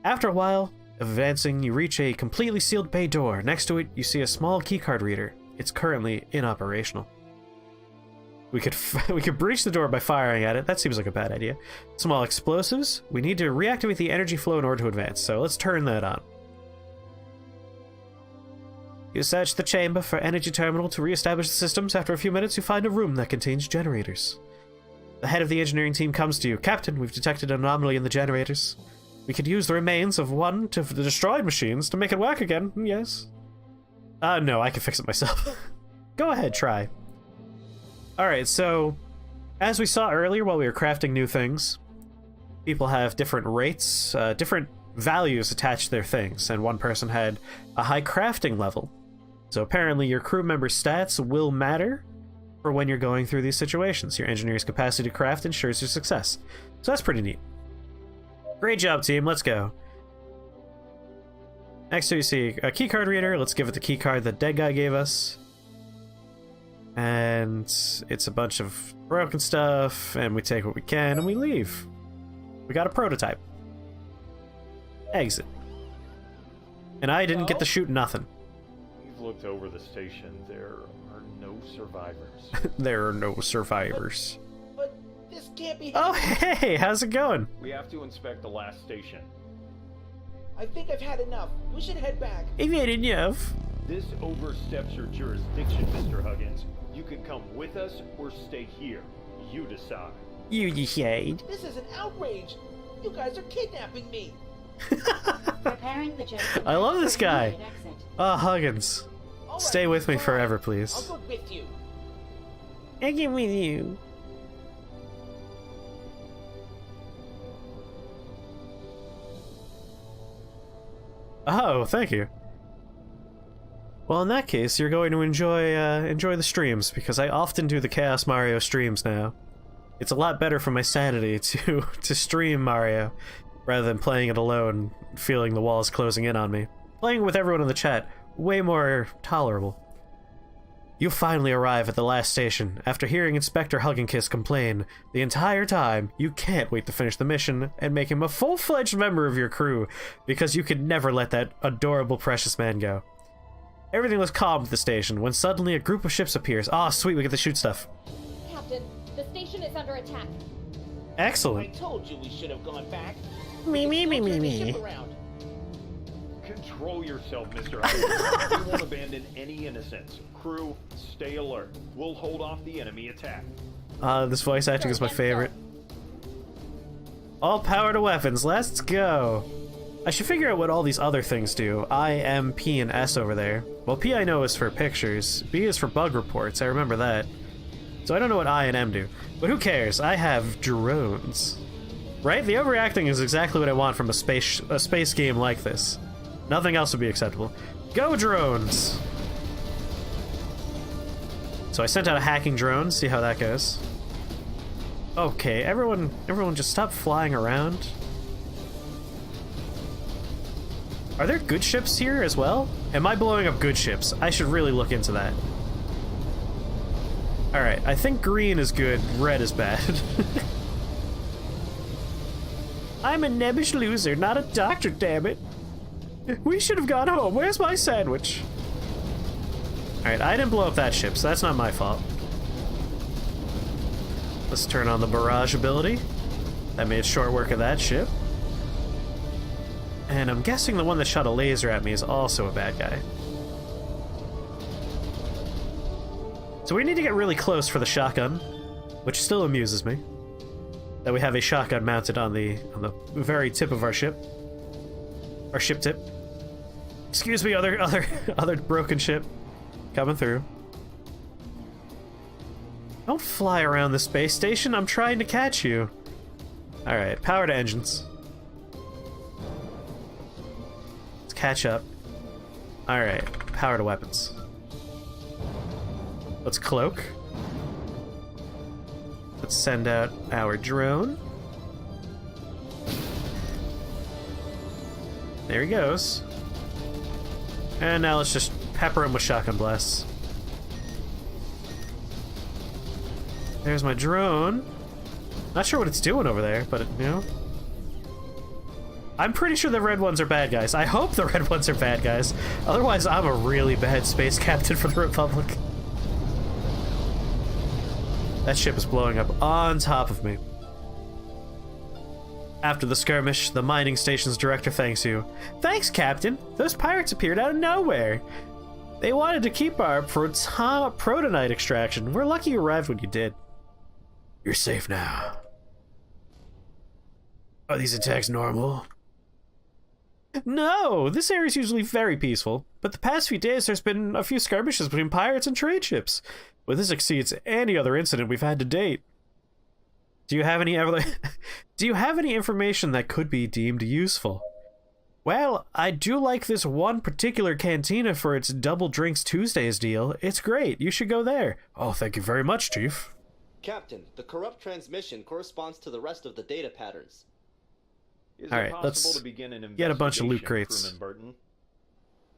Speaker 2: After a while, advancing, you reach a completely sealed bay door. Next to it, you see a small keycard reader. It's currently inoperational. We could breach the door by firing at it. That seems like a bad idea. Small explosives. We need to reactivate the energy flow in order to advance, so let's turn that on. You search the chamber for energy terminal to reestablish the systems. After a few minutes, you find a room that contains generators. The head of the engineering team comes to you. Captain, we've detected an anomaly in the generators. We could use the remains of one of the destroyed machines to make it work again. Yes. No, I can fix it myself. Go ahead, try. Alright, so as we saw earlier while we were crafting new things, people have different rates, different values attached to their things, and one person had a high crafting level. So apparently your crew member's stats will matter for when you're going through these situations. Your engineer's capacity to craft ensures your success. So that's pretty neat. Great job, team. Let's go. Next to you see a keycard reader. Let's give it the keycard that Dead Guy gave us. And it's a bunch of broken stuff, and we take what we can, and we leave. We got a prototype. Exit. And I didn't get to shoot nothing.
Speaker 3: We've looked over the station. There are no survivors.
Speaker 2: There are no survivors.
Speaker 8: But this can't be
Speaker 2: Oh,
Speaker 8: happening.
Speaker 2: hey, how's it going?
Speaker 3: We have to inspect the last station.
Speaker 8: I think I've had enough. We should head back.
Speaker 2: I've had enough.
Speaker 3: This oversteps your jurisdiction, Mr. Huggins. You can come with us or stay here. You decide.
Speaker 2: You decide.
Speaker 8: This is an outrage. You guys are kidnapping me.
Speaker 1: Preparing the jet.
Speaker 2: I love this guy.
Speaker 1: Exit.
Speaker 2: Oh, Huggins.
Speaker 8: All right,
Speaker 2: Stay with me
Speaker 8: fine.
Speaker 2: forever, please.
Speaker 8: I'll go with you.
Speaker 2: I get with you. Oh, thank you. Well, in that case, you're going to enjoy the streams, because I often do the Chaos Mario streams now. It's a lot better for my sanity to stream Mario, rather than playing it alone, feeling the walls closing in on me. Playing with everyone in the chat, way more tolerable. You finally arrive at the last station. After hearing Inspector Hugginkiss complain the entire time, you can't wait to finish the mission and make him a full-fledged member of your crew, because you could never let that adorable precious man go. Everything was calm at the station when suddenly a group of ships appears. Ah, sweet, we get to shoot stuff.
Speaker 4: Captain, the station is under attack.
Speaker 8: I
Speaker 2: Excellent.
Speaker 8: told you we should have gone back.
Speaker 2: Me, me, me,
Speaker 8: Don't
Speaker 2: me,
Speaker 8: turn the
Speaker 2: me.
Speaker 8: ship around.
Speaker 3: Control yourself, Mr. Huggins. We won't abandon any innocents. Crew, stay alert. We'll hold off the enemy attack.
Speaker 2: This voice acting is my favorite. All power to weapons, let's go. I should figure out what all these other things do. I, M, P, and S over there. Well, P I know is for pictures. B is for bug reports, I remember that. So I don't know what I and M do. But who cares? I have drones. Right? The overreacting is exactly what I want from a space game like this. Nothing else would be acceptable. Go drones! So I sent out a hacking drone, see how that goes. Okay, everyone just stop flying around. Are there good ships here as well? Am I blowing up good ships? I should really look into that. Alright, I think green is good, red is bad. I'm a nebbish loser, not a doctor, damn it. We should have gone home. Where's my sandwich? Alright, I didn't blow up that ship, so that's not my fault. Let's turn on the barrage ability. That made short work of that ship. And I'm guessing the one that shot a laser at me is also a bad guy. So we need to get really close for the shotgun, which still amuses me. That we have a shotgun mounted on the very tip of our ship. Our ship tip. Excuse me, other broken ship coming through. Don't fly around the space station, I'm trying to catch you. Alright, power to engines. Let's catch up. Alright, power to weapons. Let's cloak. Let's send out our drone. There he goes. And now let's just pepper him with shotgun blasts. There's my drone. Not sure what it's doing over there, but you know. I'm pretty sure the red ones are bad guys. I hope the red ones are bad guys. Otherwise, I'm a really bad space captain for the Republic. That ship is blowing up on top of me. After the skirmish, the mining station's director thanks you. Thanks, Captain. Those pirates appeared out of nowhere. They wanted to keep our protonite extraction. We're lucky you arrived when you did. You're safe now. Are these attacks normal? No! This area is usually very peaceful, but the past few days there's been a few skirmishes between pirates and trade ships. Well, this exceeds any other incident we've had to date. Do you have any information that could be deemed useful? Well, I do like this one particular cantina for its Double Drinks Tuesdays deal. It's great. You should go there. Oh, thank you very much, Chief.
Speaker 6: Captain, the corrupt transmission corresponds to the rest of the data patterns.
Speaker 3: Is
Speaker 2: All
Speaker 3: it
Speaker 2: right,
Speaker 3: possible
Speaker 2: let's
Speaker 3: to begin an
Speaker 2: get a bunch of loot
Speaker 3: investigation,
Speaker 2: crates.
Speaker 3: Crewman Burton?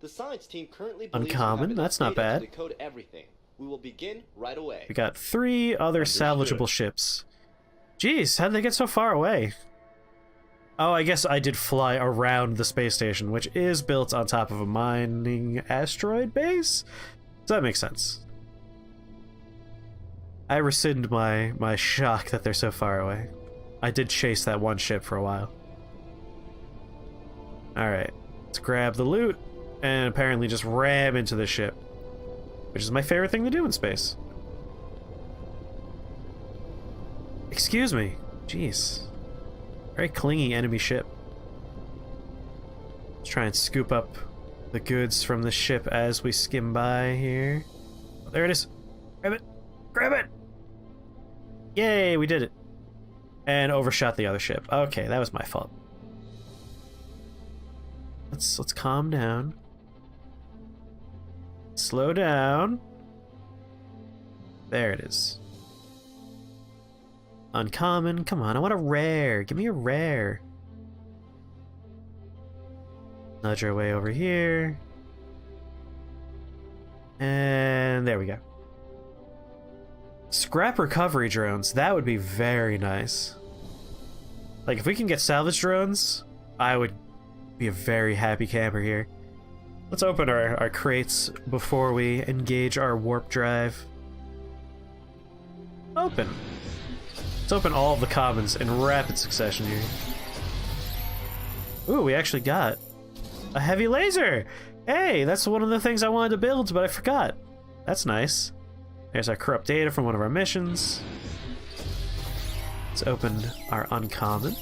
Speaker 6: The science team currently believes
Speaker 2: Uncommon,
Speaker 6: we have
Speaker 2: that's
Speaker 6: enough
Speaker 2: not
Speaker 6: data
Speaker 2: bad.
Speaker 6: to decode everything. We will begin right away.
Speaker 2: We got 3 other
Speaker 3: Understood.
Speaker 2: salvageable ships. Jeez, how'd they get so far away? Oh, I guess I did fly around the space station, which is built on top of a mining asteroid base? So that makes sense. I rescind my shock that they're so far away. I did chase that one ship for a while. Alright, let's grab the loot and apparently just ram into the ship, which is my favorite thing to do in space. Excuse me. Jeez. Very clingy enemy ship. Let's try and scoop up the goods from the ship as we skim by here. Oh, there it is. Grab it. Grab it! Yay, we did it. And overshot the other ship. Okay, that was my fault. Let's calm down. Slow down. There it is. Uncommon. Come on, I want a rare. Give me a rare. Nudge our way over here. And there we go. Scrap recovery drones. That would be very nice. Like, if we can get salvage drones, I would be a very happy camper here. Let's open our crates before we engage our warp drive. Open. Let's open all of the commons in rapid succession here. Ooh, we actually got a heavy laser! Hey, that's one of the things I wanted to build, but I forgot. That's nice. There's our corrupt data from one of our missions. Let's open our uncommon.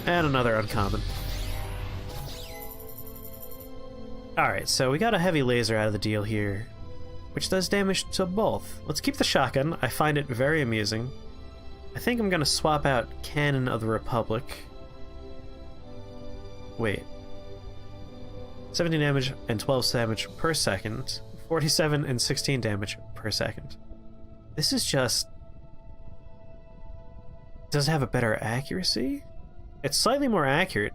Speaker 2: And another uncommon. Alright, so we got a heavy laser out of the deal here, which does damage to both. Let's keep the shotgun. I find it very amusing. I think I'm gonna swap out Cannon of the Republic. Wait. 17 damage and 12 damage per second. 47 and 16 damage per second. This is just... Does it have a better accuracy? It's slightly more accurate.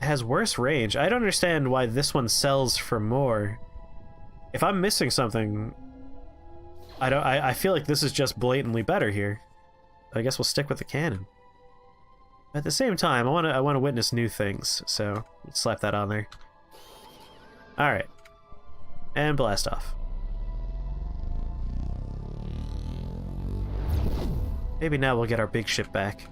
Speaker 2: It has worse range. I don't understand why this one sells for more. If I'm missing something, I feel like this is just blatantly better here. I guess we'll stick with the cannon. At the same time, I want to witness new things, so let's slap that on there. All right, and blast off. Maybe now we'll get our big ship back.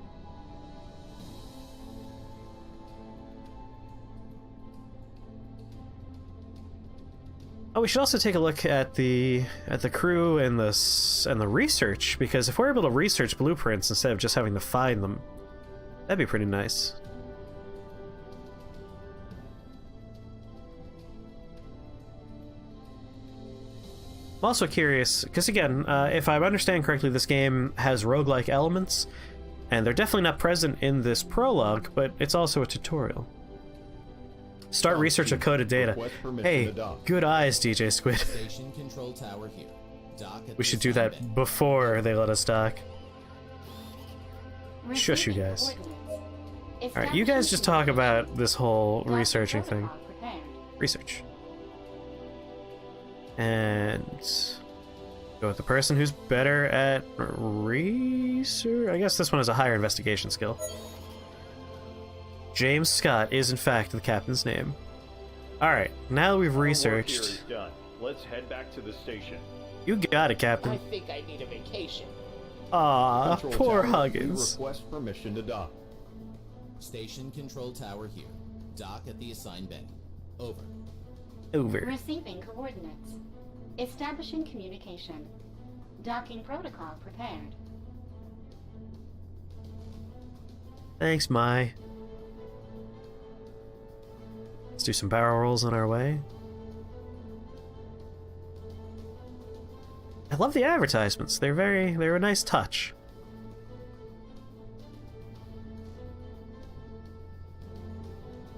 Speaker 2: Oh, we should also take a look at the crew and the research, because if we're able to research blueprints instead of just having to find them, that'd be pretty nice. I'm also curious, because again, if I understand correctly, this game has roguelike elements, and they're definitely not present in this prologue, but it's also a tutorial. Start research of coded data. Hey, good eyes, DJ Squid.
Speaker 5: Station control tower here. Dock at
Speaker 2: We
Speaker 5: the
Speaker 2: should do that
Speaker 5: assigned bay.
Speaker 2: before they let us dock. Shush, you
Speaker 1: Receiving
Speaker 2: guys.
Speaker 1: coordinates.
Speaker 2: Alright, you guys just talk about this whole
Speaker 1: Establishing
Speaker 2: researching thing.
Speaker 1: protocol prepared.
Speaker 2: Research. And go with the person who's better at research. I guess this one has a higher investigation skill. James Scott is in fact the captain's name. Alright, now that we've
Speaker 3: Our work here
Speaker 2: researched.
Speaker 3: is done. Let's head back to the station.
Speaker 2: You got it,
Speaker 8: I
Speaker 2: Captain.
Speaker 8: think I need a vacation.
Speaker 2: Aw,
Speaker 9: Control
Speaker 2: poor
Speaker 9: tower,
Speaker 2: Huggins.
Speaker 9: we request permission to dock.
Speaker 5: Station control tower here. Dock at the assigned bay. Over.
Speaker 2: Over.
Speaker 1: Receiving coordinates. Establishing communication. Docking protocol prepared.
Speaker 2: Thanks, Mai. Let's do some barrel rolls on our way. I love the advertisements. They're a nice touch.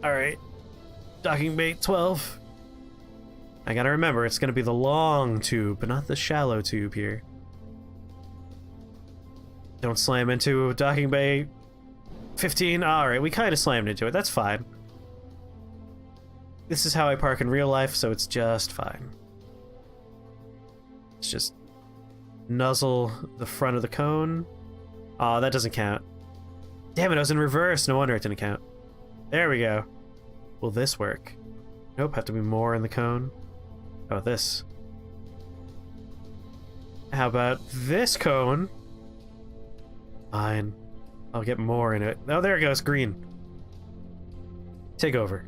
Speaker 2: Alright. Docking bay 12. I gotta remember, it's gonna be the long tube, but not the shallow tube here. Don't slam into docking bay 15. Alright, we kinda slammed into it. That's fine. This is how I park in real life, so it's just fine. Let's just nuzzle the front of the cone. Aw, that doesn't count. Damn it, I was in reverse. No wonder it didn't count. There we go. Will this work? Nope, have to be more in the cone. How about this? How about this cone? Fine. I'll get more in it. Oh, there it goes, green. Take over.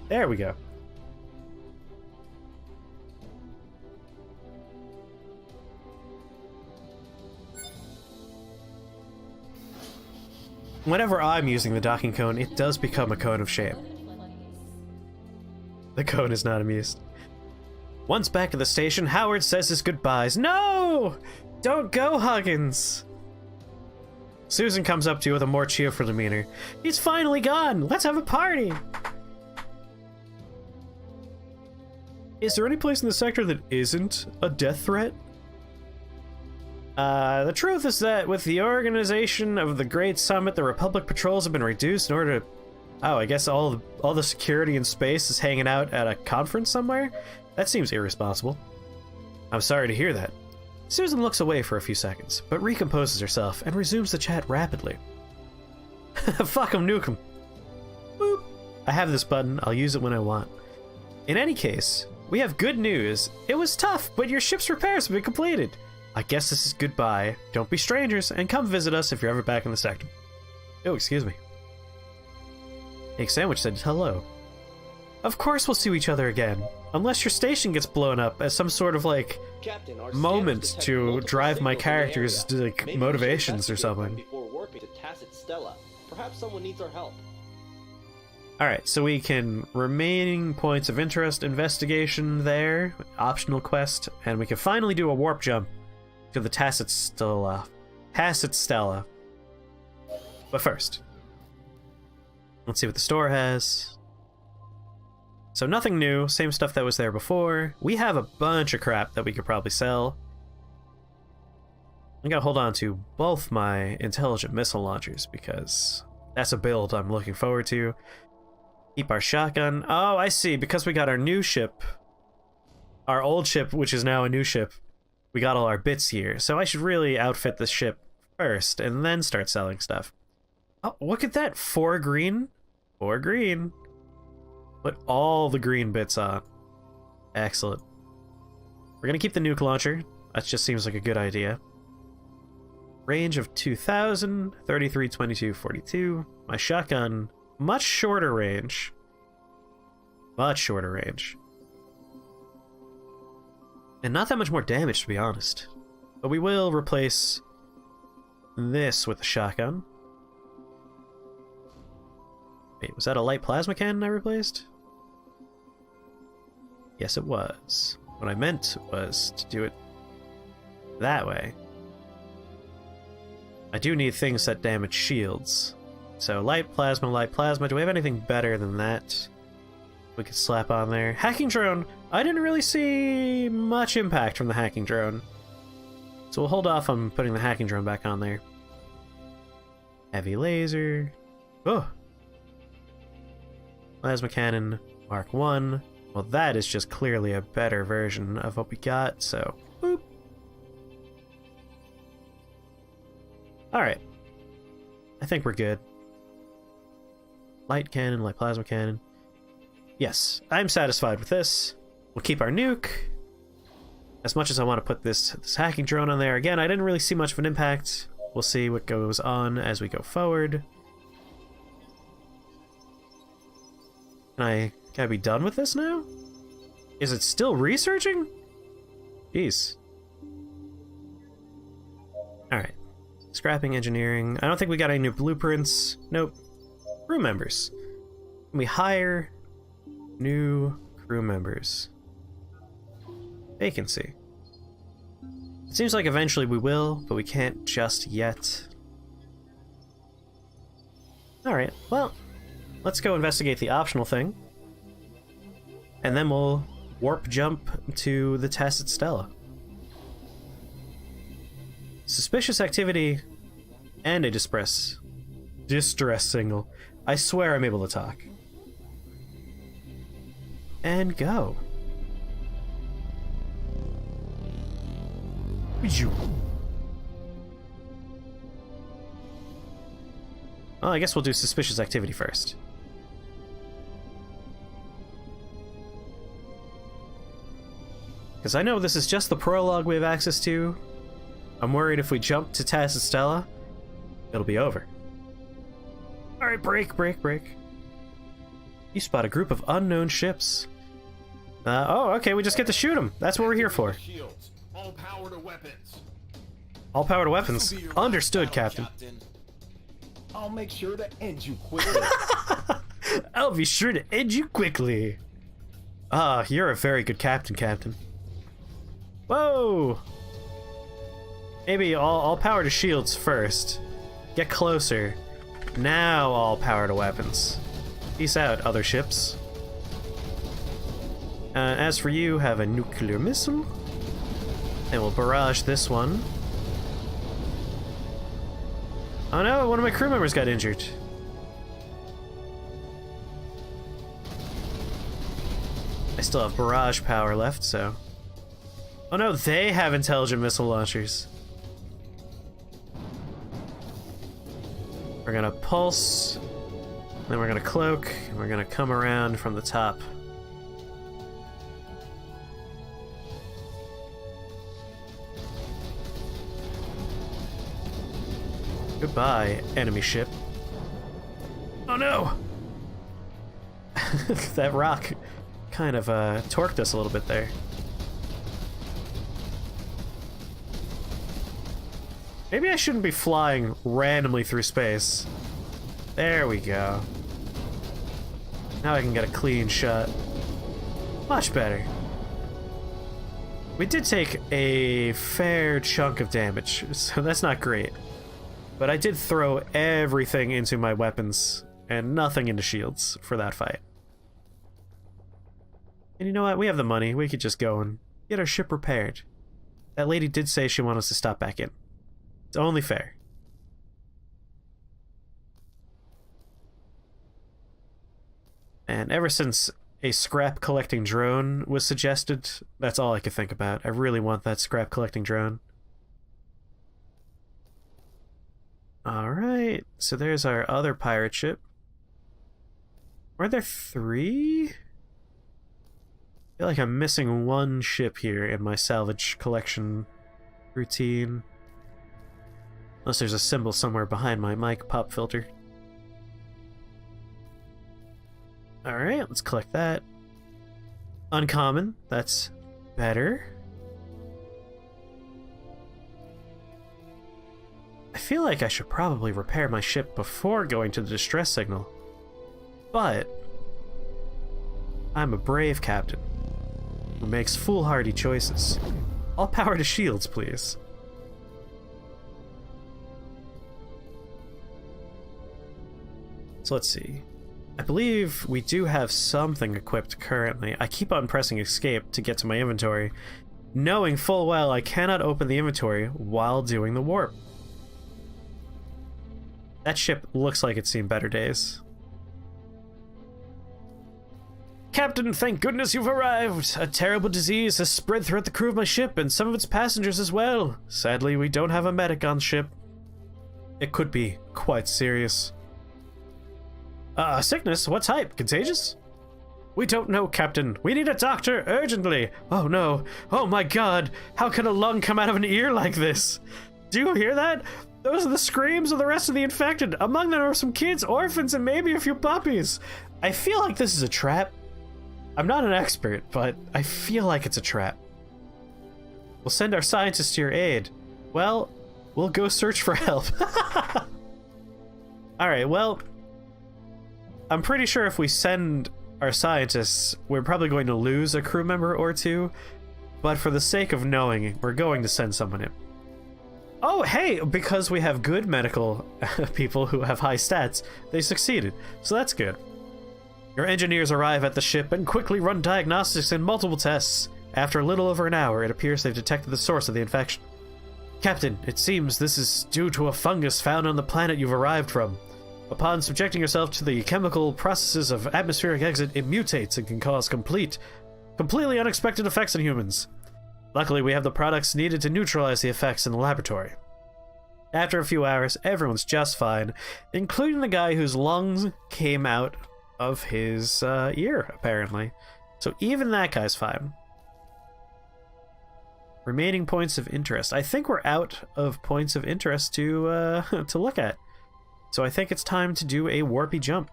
Speaker 2: There we go. Whenever I'm using the docking cone, it does become a cone of shame. The cone is not amused. Once back at the station, Howard says his goodbyes. No! Don't go, Huggins! Susan comes up to you with a more cheerful demeanor. He's finally gone! Let's have a party! Is there any place in the sector that isn't a death threat? The truth is that with the organization of the Great Summit, the Republic patrols have been reduced in order to... Oh, I guess all the security in space is hanging out at a conference somewhere? That seems irresponsible. I'm sorry to hear that. Susan looks away for a few seconds, but recomposes herself and resumes the chat rapidly. Fuck 'em, nuke 'em. Boop. I have this button, I'll use it when I want. In any case, we have good news. It was tough, but your ship's repairs have been completed. I guess this is goodbye. Don't be strangers, and come visit us if you're ever back in the sector. Oh, excuse me. Egg Sandwich said hello. Of course we'll see each other again. Unless your station gets blown up as some sort of, like,
Speaker 6: Captain, our
Speaker 2: moment
Speaker 6: scanners
Speaker 2: to
Speaker 6: detected
Speaker 2: drive my
Speaker 6: multiple
Speaker 2: character's,
Speaker 6: signals in the area.
Speaker 2: like,
Speaker 6: Maybe we should
Speaker 2: motivations or
Speaker 6: investigate them
Speaker 2: something.
Speaker 6: before warping to Tacit Stella. Perhaps someone needs our help.
Speaker 2: Alright, so we can remaining points of interest investigation there, optional quest, and we can finally do a warp jump to the Tacit Stella. Tacit Stella. But first, let's see what the store has. So nothing new, same stuff that was there before. We have a bunch of crap that we could probably sell. I gotta hold on to both my intelligent missile launchers because that's a build I'm looking forward to. Keep our shotgun. Oh, I see, because we got our new ship. Our old ship, which is now a new ship. We got all our bits here, so I should really outfit this ship first and then start selling stuff. Oh, look at that, 4 green. 4 green. Put all the green bits on. Excellent. We're gonna keep the nuke launcher. That just seems like a good idea. Range of 2,000, 33, 22, 42. My shotgun, much shorter range. Much shorter range. And not that much more damage, to be honest. But we will replace this with the shotgun. Wait, was that a light plasma cannon I replaced? Yes, it was. What I meant was to do it that way. I do need things that damage shields. So light plasma, light plasma. Do we have anything better than that we could slap on there? Hacking drone. I didn't really see much impact from the hacking drone. So we'll hold off on putting the hacking drone back on there. Heavy laser. Oh! Plasma cannon, Mark 1. Well, that is just clearly a better version of what we got, so boop. Alright. I think we're good. Light cannon, light plasma cannon. Yes, I'm satisfied with this. We'll keep our nuke. As much as I want to put this hacking drone on there, again, I didn't really see much of an impact. We'll see what goes on as we go forward. Can I be done with this now? Is it still researching? Jeez. Alright. Scrapping engineering. I don't think we got any new blueprints. Nope. Crew members. Can we hire new crew members? Vacancy. It seems like eventually we will, but we can't just yet. Alright, well, let's go investigate the optional thing. And then we'll warp jump to the test at Stella. Suspicious activity and a distress signal. I swear I'm able to talk. And go. Well, I guess we'll do suspicious activity first. Because I know this is just the prologue we have access to. I'm worried if we jump to Taz and Stella, it'll be over. Alright, break. You spot a group of unknown ships. Oh, okay, we just get to shoot them. That's what we're here for.
Speaker 9: Shields. All power to weapons.
Speaker 2: All power to weapons. Understood, Captain.
Speaker 3: I'll make sure to end you quickly.
Speaker 2: I'll be sure to end you quickly. Ah, you're a very good captain. Whoa! Maybe all power to shields first. Get closer. Now all power to weapons. Peace out, other ships. As for you, have a nuclear missile. And we'll barrage this one. Oh no, one of my crew members got injured. I still have barrage power left, so... Oh no, they have intelligent missile launchers. We're gonna pulse, then we're gonna cloak, and we're gonna come around from the top. Goodbye, enemy ship. Oh no! That rock kind of torqued us a little bit there. Maybe I shouldn't be flying randomly through space. There we go. Now I can get a clean shot. Much better. We did take a fair chunk of damage, so that's not great. But I did throw everything into my weapons and nothing into shields for that fight. And you know what? We have the money. We could just go and get our ship repaired. That lady did say she wanted us to stop back in. It's only fair. And ever since a scrap collecting drone was suggested, that's all I could think about. I really want that scrap collecting drone. Alright, so there's our other pirate ship. Were there 3? I feel like I'm missing one ship here in my salvage collection routine. Unless there's a symbol somewhere behind my mic pop filter. Alright, let's collect that. Uncommon, that's better. I feel like I should probably repair my ship before going to the distress signal. But I'm a brave captain who makes foolhardy choices. All power to shields, please. So let's see. I believe we do have something equipped currently. I keep on pressing escape to get to my inventory, knowing full well I cannot open the inventory while doing the warp. That ship looks like it's seen better days. Captain, thank goodness you've arrived! A terrible disease has spread throughout the crew of my ship and some of its passengers as well. Sadly, we don't have a medic on ship. It could be quite serious. Sickness? What type? Contagious? We don't know, Captain. We need a doctor urgently. Oh no. Oh my god. How can a lung come out of an ear like this? Do you hear that? Those are the screams of the rest of the infected. Among them are some kids, orphans, and maybe a few puppies. I feel like this is a trap. I'm not an expert, but I feel like it's a trap. We'll send our scientists to your aid. Well, we'll go search for help. Alright, well, I'm pretty sure if we send our scientists, we're probably going to lose a crew member or two, but for the sake of knowing, we're going to send someone in. Oh, hey, because we have good medical people who have high stats, they succeeded, so that's good. Your engineers arrive at the ship and quickly run diagnostics and multiple tests. After a little over an hour, it appears they've detected the source of the infection. Captain, it seems this is due to a fungus found on the planet you've arrived from. Upon subjecting yourself to the chemical processes of atmospheric exit, it mutates and can cause completely unexpected effects in humans. Luckily, we have the products needed to neutralize the effects in the laboratory. After a few hours, everyone's just fine, including the guy whose lungs came out of his ear, apparently. So even that guy's fine. Remaining points of interest. I think we're out of points of interest to look at. So I think it's time to do a warpy jump.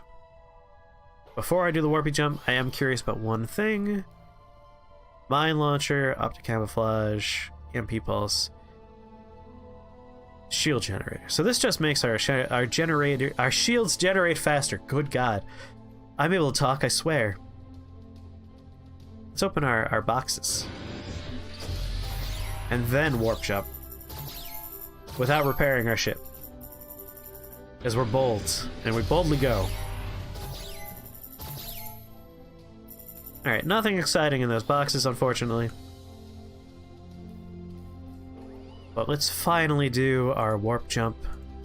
Speaker 2: Before I do the warpy jump, I am curious about one thing. Mine launcher, optic camouflage, EMP pulse, shield generator. So this just makes our shields generate faster. Good God. I'm able to talk, I swear. Let's open our boxes. And then warp jump. Without repairing our ship. Because we're bold. And we boldly go. Alright, nothing exciting in those boxes, unfortunately. But let's finally do our warp jump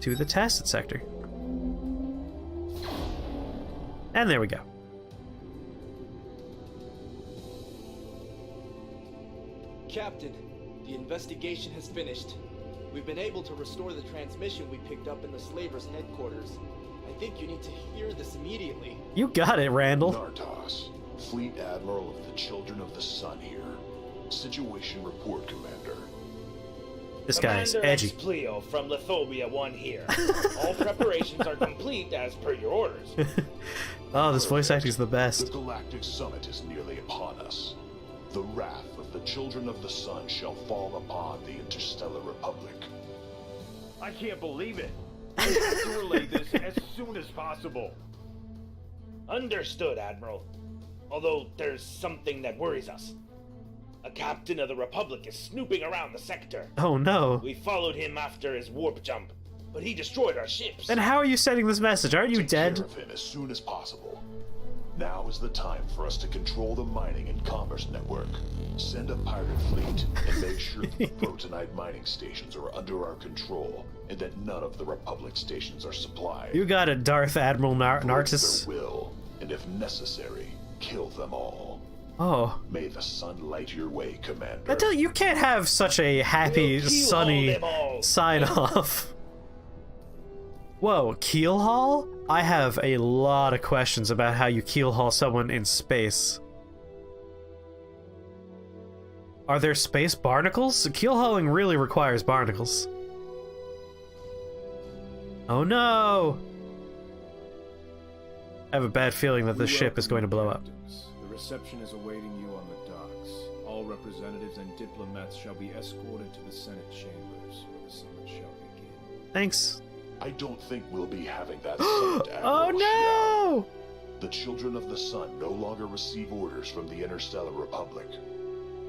Speaker 2: to the Tacit sector. And there we go.
Speaker 6: Captain, the investigation has finished. We've been able to restore the transmission we picked up in the Slavers' headquarters. I think you need to hear this immediately.
Speaker 2: You got it, Randall.
Speaker 10: Nartos, Fleet Admiral of the Children of the Sun here. Situation report, Commander.
Speaker 2: This guy is
Speaker 7: Commander
Speaker 2: edgy.
Speaker 7: Explio from Lithobia 1 here. All preparations are complete as per your orders.
Speaker 2: Oh, this voice acting is the
Speaker 10: The
Speaker 2: best.
Speaker 10: Galactic Summit is nearly upon us. The wrath of the Children of the Sun shall fall upon the Interstellar Republic.
Speaker 3: I can't believe it. We have to relay this as soon as possible.
Speaker 7: Understood, Admiral. Although there's something that worries us. A captain of the Republic is snooping around the sector.
Speaker 2: Oh no.
Speaker 7: We followed him after his warp jump, but he destroyed our ships.
Speaker 2: Then how are you sending this message? Aren't you
Speaker 10: Take
Speaker 2: dead?
Speaker 10: care of him as soon as possible. Now is the time for us to control the mining and commerce network. Send a pirate fleet and make sure that the protonite mining stations are under our control and that none of the Republic stations are supplied.
Speaker 2: You got it, Darth Admiral Nartis.
Speaker 10: Break their will, and if necessary, kill them all.
Speaker 2: Oh.
Speaker 10: May the sun light your way, Commander.
Speaker 2: I tell you, you can't have such a happy,
Speaker 7: We'll keel
Speaker 2: sunny
Speaker 7: haul them all.
Speaker 2: sign-off. Whoa, keel haul? I have a lot of questions about how you keel haul someone in space. Are there space barnacles? Keel hauling really requires barnacles. Oh no! I have a bad feeling that this ship is going to blow up.
Speaker 9: The reception is awaiting you on the docks. All representatives and diplomats shall be escorted to the Senate chambers, where the summit shall begin.
Speaker 2: Thanks.
Speaker 10: I don't think we'll be having that summit, Admiral
Speaker 2: Oh no!
Speaker 10: Xiao. The Children of the Sun no longer receive orders from the Interstellar Republic.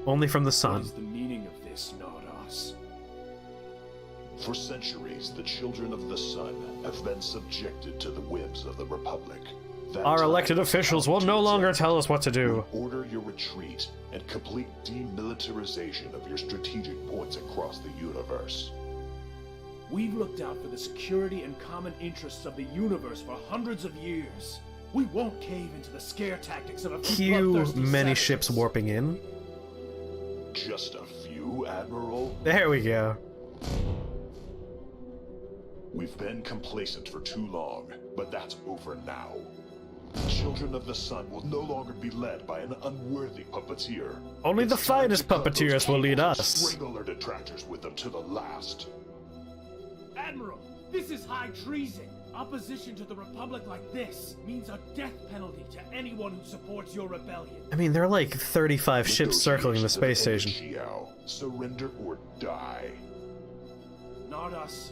Speaker 2: Only from the
Speaker 9: What
Speaker 2: sun.
Speaker 9: is the meaning of this, Nardos?
Speaker 10: For centuries, the Children of the Sun have been subjected to the whims of the Republic. That
Speaker 2: Our
Speaker 10: time
Speaker 2: elected
Speaker 10: has
Speaker 2: officials
Speaker 10: come
Speaker 2: will
Speaker 10: to
Speaker 2: no
Speaker 10: its
Speaker 2: longer
Speaker 10: end.
Speaker 2: tell us what to do.
Speaker 10: Order your retreat and complete demilitarization of your strategic points across the universe.
Speaker 9: We've looked out for the security and common interests of the universe for hundreds of years. We won't cave into the scare tactics of a few
Speaker 2: Cue
Speaker 9: bloodthirsty
Speaker 2: many
Speaker 9: savages.
Speaker 2: ships warping in.
Speaker 10: Just a few, Admiral?
Speaker 2: There we go.
Speaker 10: We've been complacent for too long, but that's over now. The Children of the Sun will no longer be led by an unworthy puppeteer.
Speaker 2: Only the
Speaker 10: It's time
Speaker 2: finest
Speaker 10: to cut those
Speaker 2: puppeteers will lead
Speaker 10: cables and
Speaker 2: us.
Speaker 10: Strangle our detractors with them to the last.
Speaker 9: Admiral, this is high treason.
Speaker 11: Opposition to the Republic like this means a death penalty to anyone who supports your rebellion.
Speaker 2: I mean, there are like 35 ships circling the space station.
Speaker 10: Xiao, surrender or die.
Speaker 11: Not us.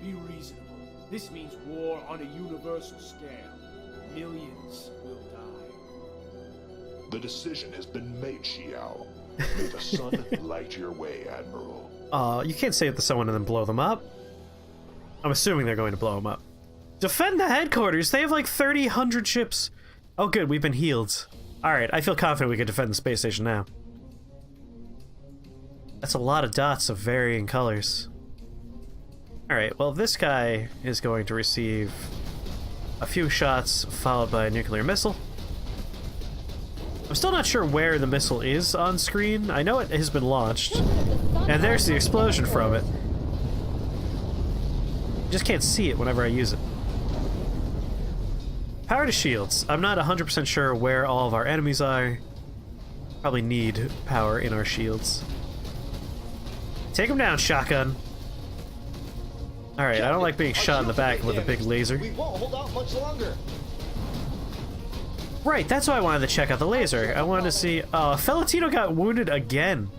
Speaker 11: Be reasonable. This means war on a universal scale. Millions will die.
Speaker 10: The decision has been made, Xiao. May the sun light your way, Admiral.
Speaker 2: You can't say it to someone and then blow them up. I'm assuming they're going to blow them up. Defend the headquarters! They have like 100 ships! Oh good, we've been healed. Alright, I feel confident we can defend the space station now. That's a lot of dots of varying colors. Alright, well this guy is going to receive a few shots followed by a nuclear missile. I'm still not sure where the missile is on screen. I know it has been launched. And there's the explosion from it. I just can't see it whenever I use it. Power to shields. I'm not 100% sure where all of our enemies are. Probably need power in our shields. Take him down, shotgun. Alright, I don't like being shot in the back with a big laser.
Speaker 8: We won't hold out much longer.
Speaker 2: Right, that's why I wanted to check out the laser. I wanted to see... Fellatino got wounded again.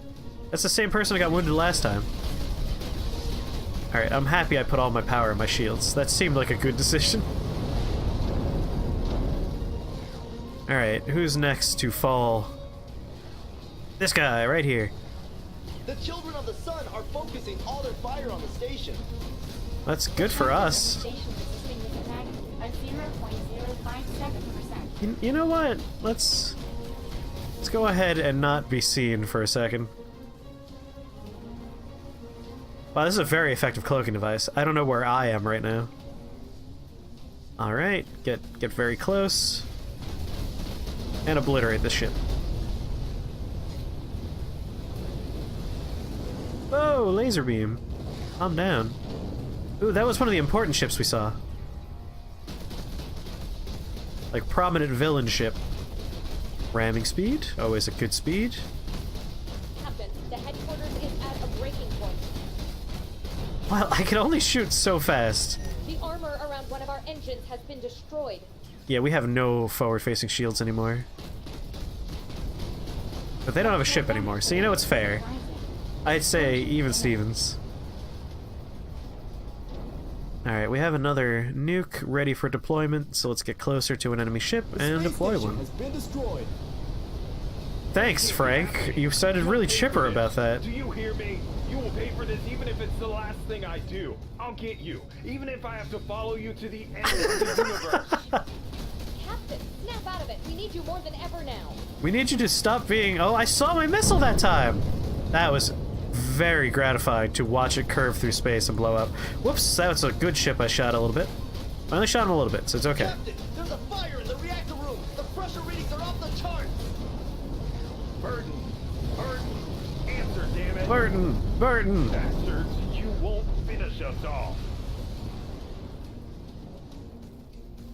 Speaker 2: That's the same person who got wounded last time. Alright, I'm happy I put all my power in my shields. That seemed like a good decision. Alright, who's next to fall? This guy, right here.
Speaker 6: The children of the sun are focusing all their fire on the station.
Speaker 2: That's good for us. You know what? Let's go ahead and not be seen for a second. Wow, this is a very effective cloaking device. I don't know where I am right now. Alright, get very close. And obliterate this ship. Whoa, laser beam. Calm down. Ooh, that was one of the important ships we saw. Like, prominent villain ship. Ramming speed, always a good speed.
Speaker 4: Captain, the headquarters is at a breaking point.
Speaker 2: Well, I can only shoot so fast.
Speaker 4: The armor around one of our engines has been destroyed.
Speaker 2: Yeah, we have no forward-facing shields anymore. But they don't have a ship anymore, so you know it's fair. I'd say even Stevens. Alright, we have another nuke ready for deployment, so let's get closer to an enemy ship and deploy one.
Speaker 6: Has been destroyed.
Speaker 2: Thanks, Frank. You sounded really chipper about that.
Speaker 3: Do you hear me? You will pay for this even if it's the last thing I do. I'll get you, even if I have to follow you to the end of the universe.
Speaker 4: Captain, snap out of it. We need you more than ever now.
Speaker 2: We need you to stop being... Oh, I saw my missile that time! That was very gratifying to watch it curve through space and blow up. Whoops, that was a good ship I shot a little bit. I only shot him a little bit, so it's okay.
Speaker 6: Captain, there's a fire in the reactor room. The pressure readings are off the charts.
Speaker 3: Burton, answer, damn it.
Speaker 2: Burton!
Speaker 3: Bastards, you won't finish us off.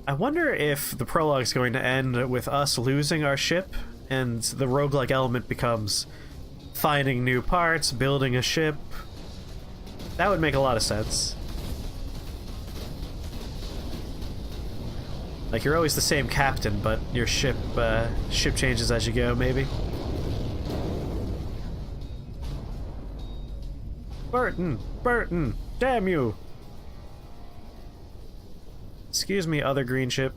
Speaker 2: I wonder if the prologue is going to end with us losing our ship, and the roguelike element becomes finding new parts, building a ship. That would make a lot of sense. Like, you're always the same captain, but your ship changes as you go, maybe. Burton! Damn you! Excuse me, other green ship.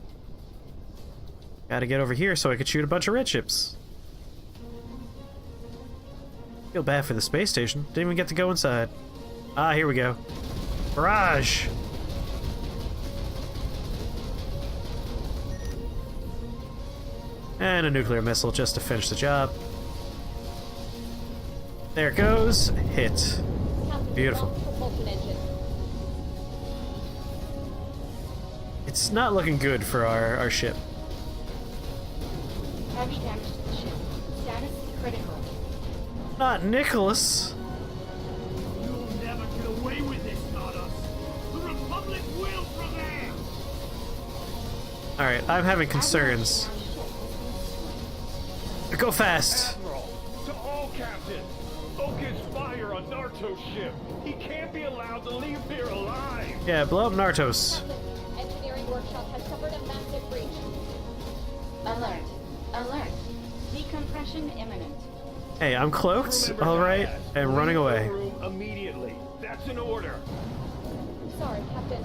Speaker 2: Gotta get over here so I could shoot a bunch of red ships. Feel bad for the space station. Didn't even get to go inside. Ah, here we go. Barrage! And a nuclear missile just to finish the job. There it goes. Hit. Beautiful. It's not looking good for our ship.
Speaker 1: Heavy damage to the ship. Status critical.
Speaker 2: Not Nicholas.
Speaker 11: You'll never get away with this, not us. The Republic will prevail.
Speaker 2: Alright, I'm having concerns. Go fast.
Speaker 3: Admiral, to all captains, focus fire on Naruto's ship. He can't be allowed to leave here alive.
Speaker 2: Yeah, blow up Nartos.
Speaker 4: And workshop has suffered a massive breach.
Speaker 1: Alert. Alert. Decompression imminent.
Speaker 2: Hey, I'm cloaked,
Speaker 3: Remember
Speaker 2: alright,
Speaker 3: that.
Speaker 2: and running
Speaker 3: Leave the
Speaker 2: away.
Speaker 3: room immediately. That's an order.
Speaker 4: Sorry, Captain.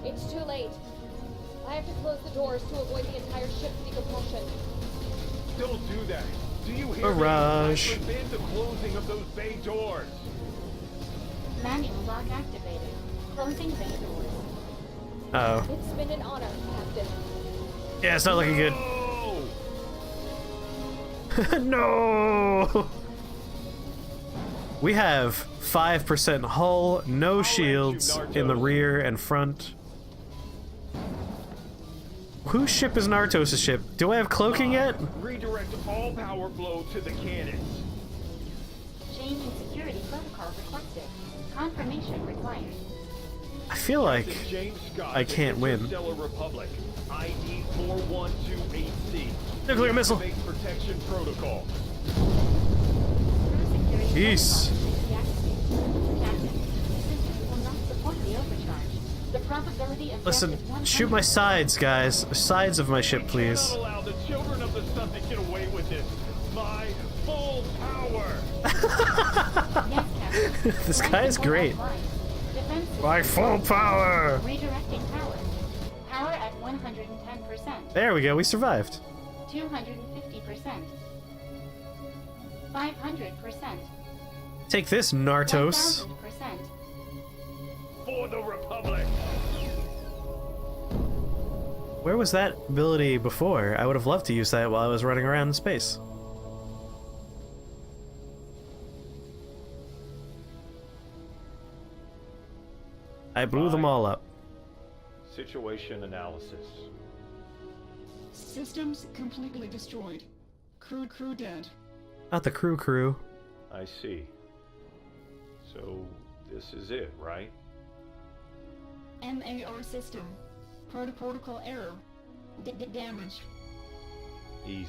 Speaker 4: It's too late. I have to close the doors to avoid the entire ship's decompression.
Speaker 3: Don't do that. Do you hear
Speaker 2: Barrage.
Speaker 3: me? I forbid the closing of those bay doors.
Speaker 1: Manual lock activated. Closing bay doors.
Speaker 2: Uh oh.
Speaker 4: It's been an honor, Captain.
Speaker 2: Yeah, it's not looking good.
Speaker 3: No!
Speaker 2: No! We have 5% hull, no shields in the rear and front. Whose ship is Nartos' ship? Do I have cloaking yet?
Speaker 3: Redirect all power flow to the cannons.
Speaker 1: Change in security protocol requested. Confirmation required.
Speaker 2: I feel like
Speaker 3: James Scott,
Speaker 2: I can't win.
Speaker 3: Stellar Republic, ID 4128C.
Speaker 2: Nuclear missile.
Speaker 3: Activate protection protocol.
Speaker 1: Crew security
Speaker 2: Peace.
Speaker 1: protocol deactivated. Captain, systems will not support the overcharge. The probability of
Speaker 2: Listen,
Speaker 1: death is 100%.
Speaker 2: shoot my sides, guys. Sides of my ship,
Speaker 3: We
Speaker 2: please.
Speaker 3: cannot allow the children of the sun to get away with this. My full power.
Speaker 1: Yes, Captain.
Speaker 2: This
Speaker 1: Life
Speaker 2: guy is
Speaker 1: support
Speaker 2: great.
Speaker 1: offline. Defense
Speaker 2: My
Speaker 1: system
Speaker 2: full power!
Speaker 1: Redirecting power. Power at 110%.
Speaker 2: There we go, we survived.
Speaker 1: 250%. 500%.
Speaker 2: Take this, Nartos.
Speaker 1: 1000%.
Speaker 3: For the Republic.
Speaker 2: Where was that ability before? I would have loved to use that while I was running around in space. I blew them all up.
Speaker 3: Situation analysis.
Speaker 12: Systems completely destroyed. Crew dead.
Speaker 2: Not the crew.
Speaker 3: I see. So, this is it, right?
Speaker 12: MAR system. Protocol error. Damage.
Speaker 3: Easy.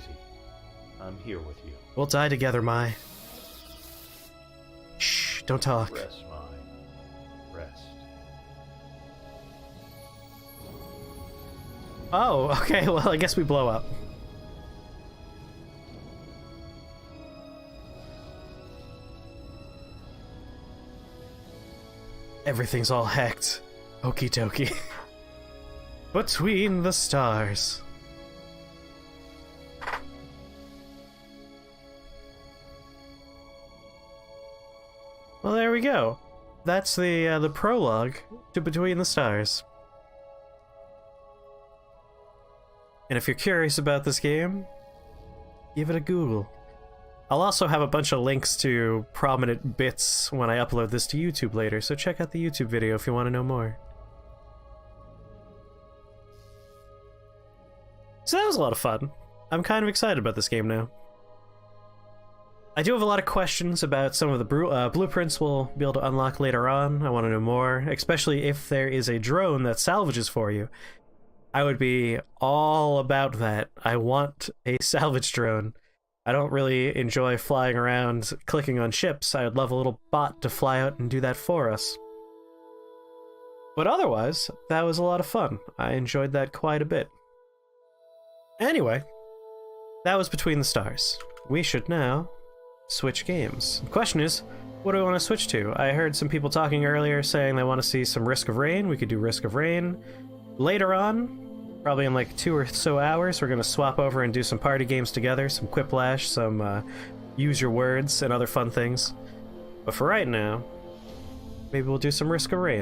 Speaker 3: I'm here with you.
Speaker 2: We'll die together, Mai. Shh, don't talk.
Speaker 3: Rest, Mai. Rest.
Speaker 2: Oh, okay, well, I guess we blow up. Everything's all hacked. Okie dokie. Between the stars. Well, there we go. That's the prologue to Between the Stars. And if you're curious about this game, give it a Google. I'll also have a bunch of links to prominent bits when I upload this to YouTube later, so check out the YouTube video if you want to know more. So that was a lot of fun. I'm kind of excited about this game now. I do have a lot of questions about some of the blueprints we'll be able to unlock later on. I want to know more, especially if there is a drone that salvages for you. I would be all about that. I want a salvage drone. I don't really enjoy flying around clicking on ships. I would love a little bot to fly out and do that for us. But otherwise, that was a lot of fun. I enjoyed that quite a bit. Anyway, that was Between the Stars. We should now switch games. The question is, what do I want to switch to? I heard some people talking earlier saying they want to see some Risk of Rain. We could do Risk of Rain. Later on, probably in like 2 or so hours, we're going to swap over and do some party games together, some Quiplash, some Use Your Words, and other fun things. But for right now, maybe we'll do some Risk of Rain.